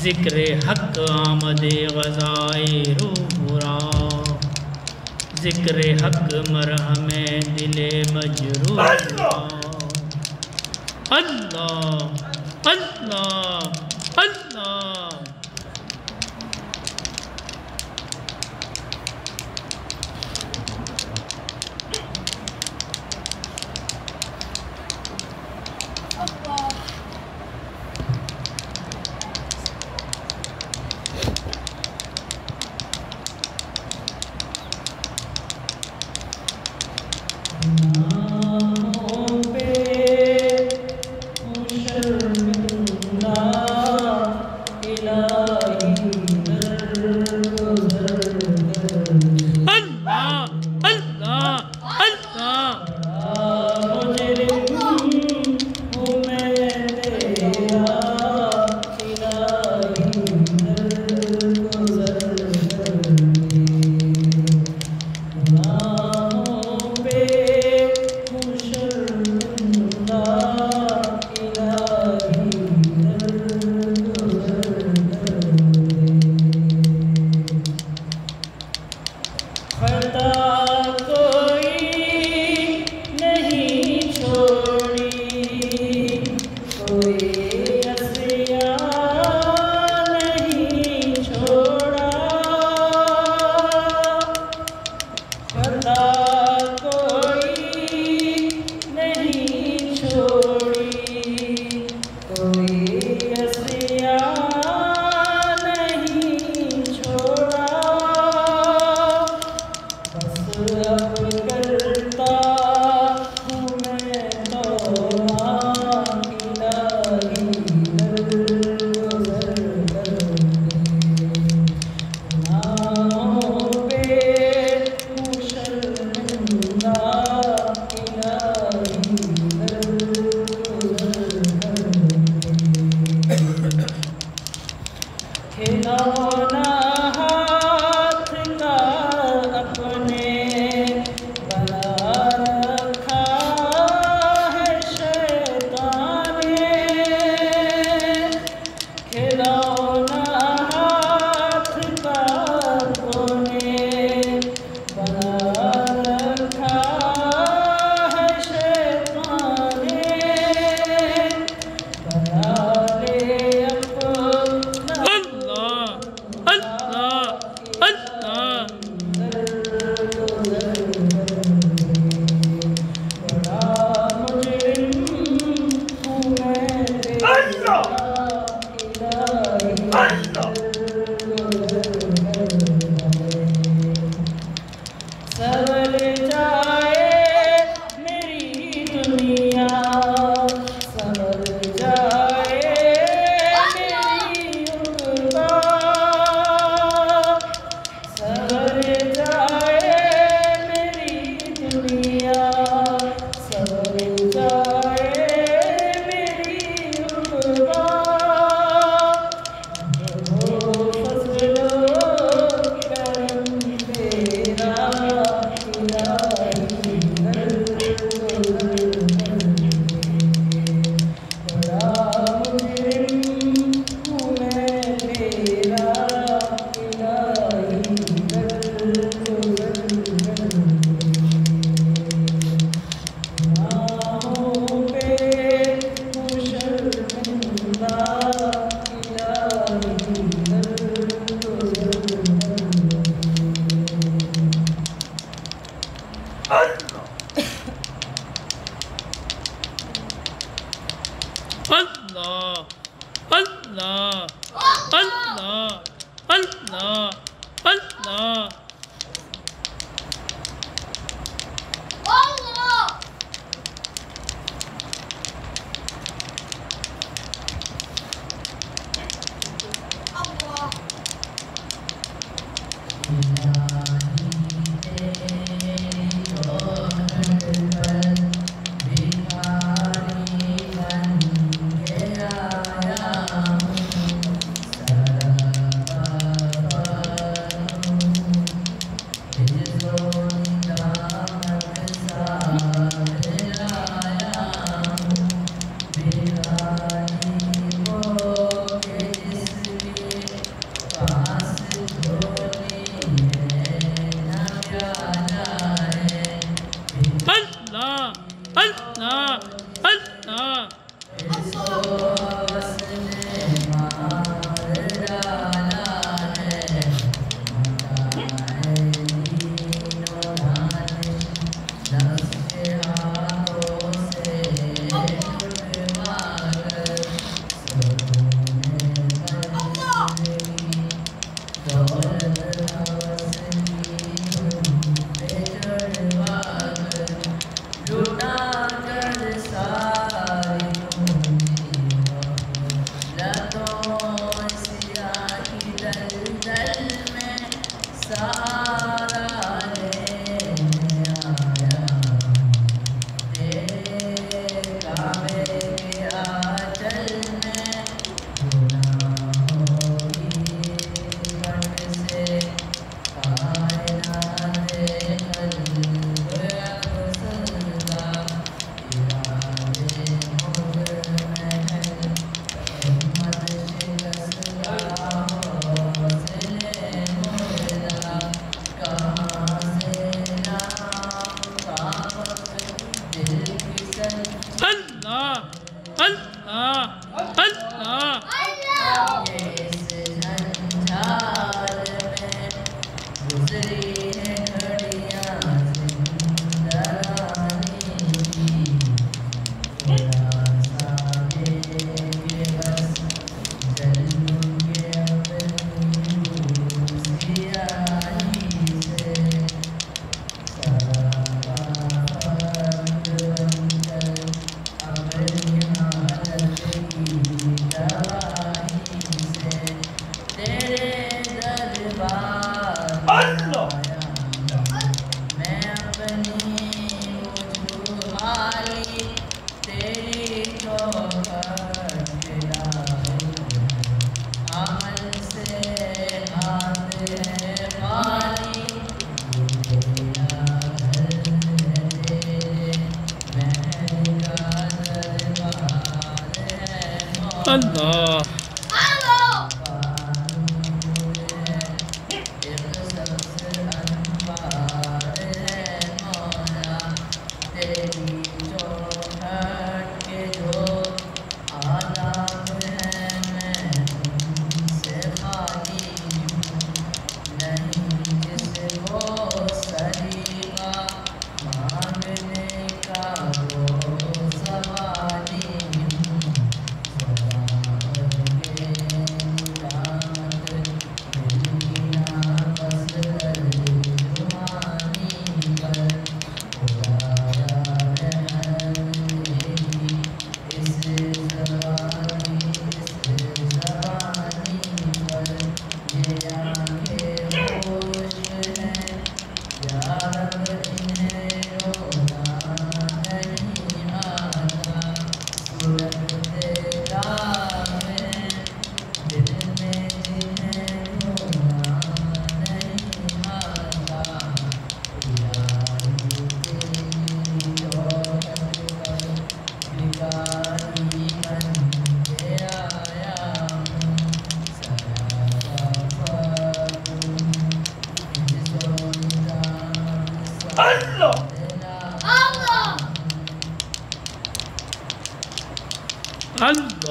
ذکر حق آمد غذائے روح را، ذکر حق مرہم دل مجروح را۔ اللہ اللہ اللہ۔ اللہ اللہ اللہ اللہ اللہ اللہ اللہ اللہ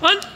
اللہ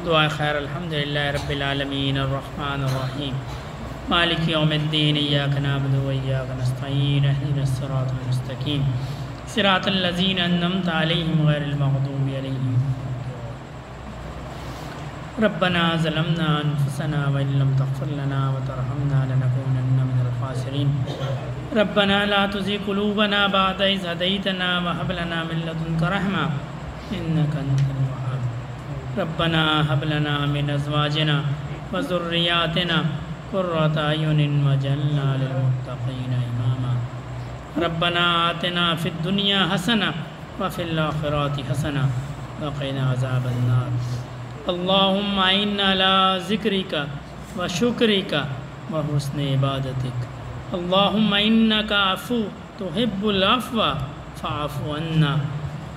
دعا خیر الحمدللہ رب العالمین الرحمن الرحیم مالک یوم الدین ایاک نعبد و ایاک نستعین اہدنا الصراط المستقیم صراط الذین انعمت علیہم غیر المغضوب علیہم ربنا ظلمنا انفسنا وان لم تغفر لنا وترحمنا لنکونن من الخاسرین ربنا لا تزغ قلوبنا بعد إذ هديتنا وهب لنا من لدنك رحمة إنك أنت الوهاب ربنا هب لنا من أزواجنا وذرياتنا قرة أعين واجعلنا للمتقين إماما ربنا آتنا في الدنيا حسنة وفي الآخرة حسنة وقنا عذاب النار اللهم أعنا على ذكرك وشكرك وحسن عبادتك اللهم إنك عفو تحب العفو فاعف عنا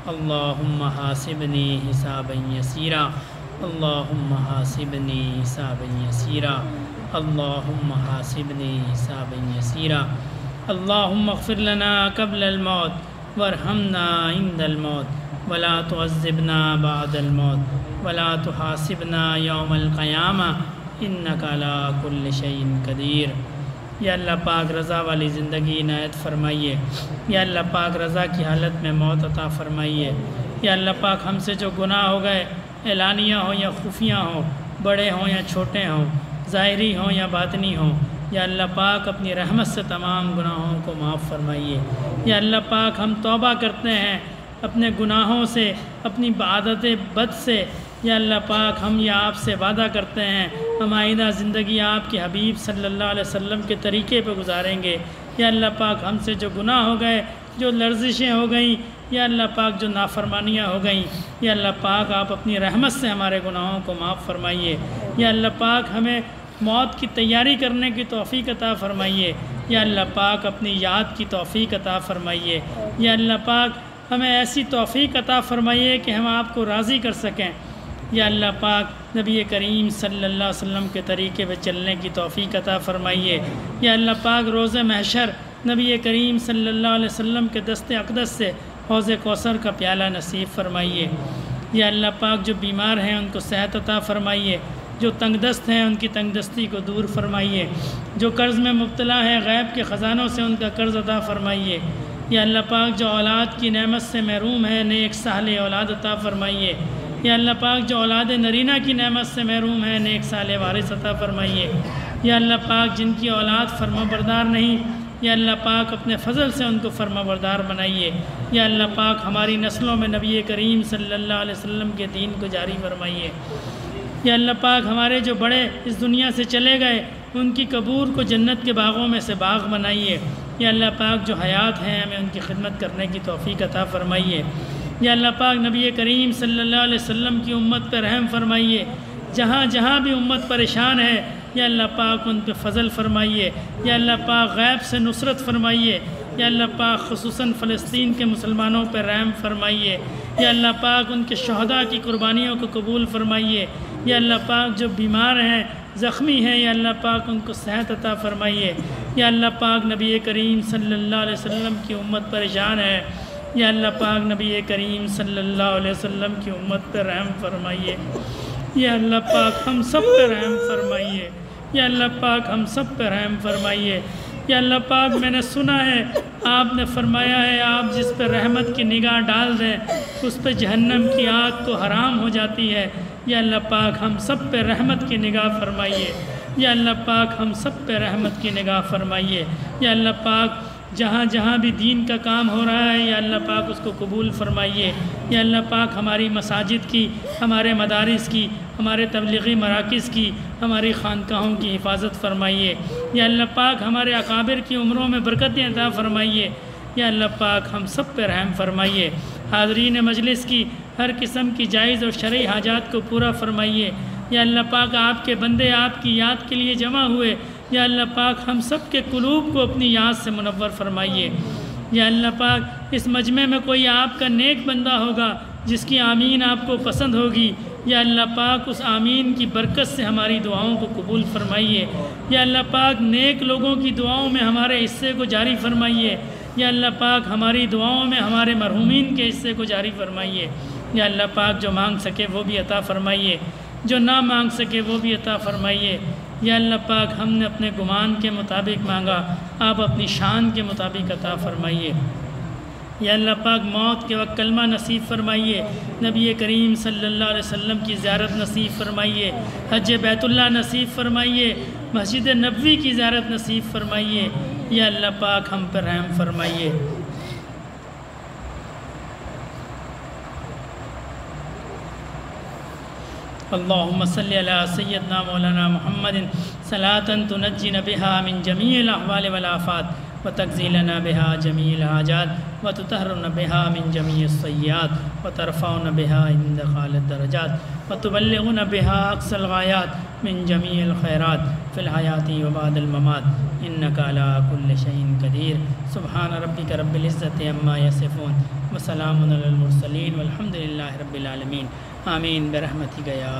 اللهم حاسبني حسابا يسيرا اللهم حاسبني حسابا يسيرا اللهم حاسبني حسابا يسيرا اللهم اغفر لنا قبل الموت وارحمنا عند الموت ولا تعذبنا بعد الموت ولا تحاسبنا يوم القيامة إنك على كل شيء قدير یا اللہ پاک رضا والی زندگی عنایت فرمائیے یا اللہ پاک رضا کی حالت میں موت عطا فرمائیے یا اللہ پاک ہم سے جو گناہ ہو گئے اعلانیہ ہوں یا خفیہ ہوں بڑے ہوں یا چھوٹے ہوں ظاہری ہوں یا باطنی ہوں یا اللہ پاک اپنی رحمت سے تمام گناہوں کو معاف فرمائیے یا اللہ پاک ہم توبہ کرتے ہیں اپنے گناہوں سے اپنی عادت بد سے یا اللہ پاک ہم یا آپ سے وعدہ کرتے ہیں ہم آئندہ زندگی آپ کے حبیب صلی اللہ علیہ وسلم کے طریقے پہ گزاریں گے یا اللہ پاک ہم سے جو گناہ ہو گئے جو لرزشیں ہو گئیں یا اللہ پاک جو نافرمانیاں ہو گئیں یا اللہ پاک آپ اپنی رحمت سے ہمارے گناہوں کو معاف فرمائیے یا اللہ پاک ہمیں موت کی تیاری کرنے کی توفیق عطا فرمائیے یا اللہ پاک اپنی یاد کی توفیق عطا فرمائیے یا اللہ پاک ہمیں ایسی توفیق عطا فرمائیے کہ ہم آپ کو راضی کر سکیں یا اللہ پاک نبی کریم صلی اللہ علیہ وسلم کے طریقے پہ چلنے کی توفیق عطا فرمائیے یا اللہ پاک روز محشر نبی کریم صلی اللہ علیہ وسلم کے دست اقدس سے حوض کوثر کا پیالہ نصیب فرمائیے یا اللہ پاک جو بیمار ہیں ان کو صحت عطا فرمائیے جو تنگ دست ہیں ان کی تنگ دستی کو دور فرمائیے جو قرض میں مبتلا ہے غیب کے خزانوں سے ان کا قرض عطا فرمائیے یا اللہ پاک جو اولاد کی نعمت سے محروم ہے نیک صالح اولاد عطا فرمائیے یا اللہ پاک جو اولاد نرینہ کی نعمت سے محروم ہے نیک صالح وارث عطا فرمائیے یا اللہ پاک جن کی اولاد فرما بردار نہیں یا اللہ پاک اپنے فضل سے ان کو فرما بردار بنائیے یا اللہ پاک ہماری نسلوں میں نبی کریم صلی اللہ علیہ وسلم کے دین کو جاری فرمائیے یا اللہ پاک ہمارے جو بڑے اس دنیا سے چلے گئے ان کی قبور کو جنت کے باغوں میں سے باغ بنائیے یا اللہ پاک جو حیات ہیں ہمیں ان کی خدمت کرنے کی توفیق عطا فرمائیے یا اللہ پاک نبی کریم صلی اللہ علیہ وسلم کی امت پر رحم فرمائیے جہاں جہاں بھی امت پریشان ہے یا اللہ پاک ان پہ فضل فرمائیے یا اللہ پاک غیب سے نصرت فرمائیے یا اللہ پاک خصوصاً فلسطین کے مسلمانوں پر رحم فرمائیے یا اللہ پاک ان کے شہداء کی قربانیوں کو قبول فرمائیے یا اللہ پاک جو بیمار ہیں زخمی ہیں یا اللہ پاک ان کو صحت عطا فرمائیے یا اللہ پاک نبی کریم صلی اللہ علیہ وسلم کی امت پریشان ہے یا اللہ پاک نبی کریم صلی اللہ علیہ وسلم کی امت پر رحم فرمائیے یا اللہ پاک ہم سب پر رحم فرمائیے یا اللہ پاک ہم سب پر رحم فرمائیے یا اللہ پاک میں نے سنا ہے آپ نے فرمایا ہے آپ جس پہ رحمت کی نگاہ ڈال دیں اس پہ جہنم کی آگ کو حرام ہو جاتی ہے یا اللہ پاک ہم سب پہ رحمت کی نگاہ فرمائیے یا اللہ پاک ہم سب پہ رحمت کی نگاہ فرمائیے یا اللہ پاک جہاں جہاں بھی دین کا کام ہو رہا ہے یا اللہ پاک اس کو قبول فرمائیے یا اللہ پاک ہماری مساجد کی ہمارے مدارس کی ہمارے تبلیغی مراکز کی ہماری خانقاہوں کی حفاظت فرمائیے یا اللہ پاک ہمارے اکابر کی عمروں میں برکتیں عطا فرمائیے یا اللہ پاک ہم سب پہ رحم فرمائیے حاضرین مجلس کی ہر قسم کی جائز اور شرعی حاجات کو پورا فرمائیے یا اللہ پاک آپ کے بندے آپ کی یاد کے لیے جمع ہوئے یا اللہ پاک ہم سب کے قلوب کو اپنی یاد سے منور فرمائیے یا اللہ پاک اس مجمع میں کوئی آپ کا نیک بندہ ہوگا جس کی آمین آپ کو پسند ہوگی یا اللہ پاک اس آمین کی برکت سے ہماری دعاؤں کو قبول فرمائیے یا اللہ پاک نیک لوگوں کی دعاؤں میں ہمارے حصے کو جاری فرمائیے یا اللہ پاک ہماری دعاؤں میں ہمارے مرحومین کے حصے کو جاری فرمائیے، یا اللہ پاک جو مانگ سکے وہ بھی عطا فرمائیے، جو نہ مانگ سکے وہ بھی عطا فرمائیے۔ یا اللہ پاک ہم نے اپنے گمان کے مطابق مانگا، آپ اپنی شان کے مطابق عطا فرمائیے۔ یا اللہ پاک موت کے وقت کلمہ نصیب فرمائیے، نبی کریم صلی اللہ علیہ وسلم کی زیارت نصیب فرمائیے، حج بیت اللہ نصیب فرمائیے، مسجد نبوی کی زیارت نصیب فرمائیے۔ یا اللہ پاک ہم پر رحم فرمائیے۔ اللہم صلی علی سیدنا مولانا محمد صلاۃ تنجینا بہا من جمیع الاحوال والآفات وتغزیلنا بہا جمیع الحاجات وتطہرنا بہا من جمیع السیئات وترفعنا بہا عندک اعلی الدرجات وتبلغنا بہا اقصی الغایات من جمیع الخیرات فی الحیاۃ وبعد الممات انک علی کل شیء قدیر۔ سبحان ربک رب العزۃ عما یصفون وسلام علی المرسلین والحمد للہ رب العالمین۔ آمین برحمتک یا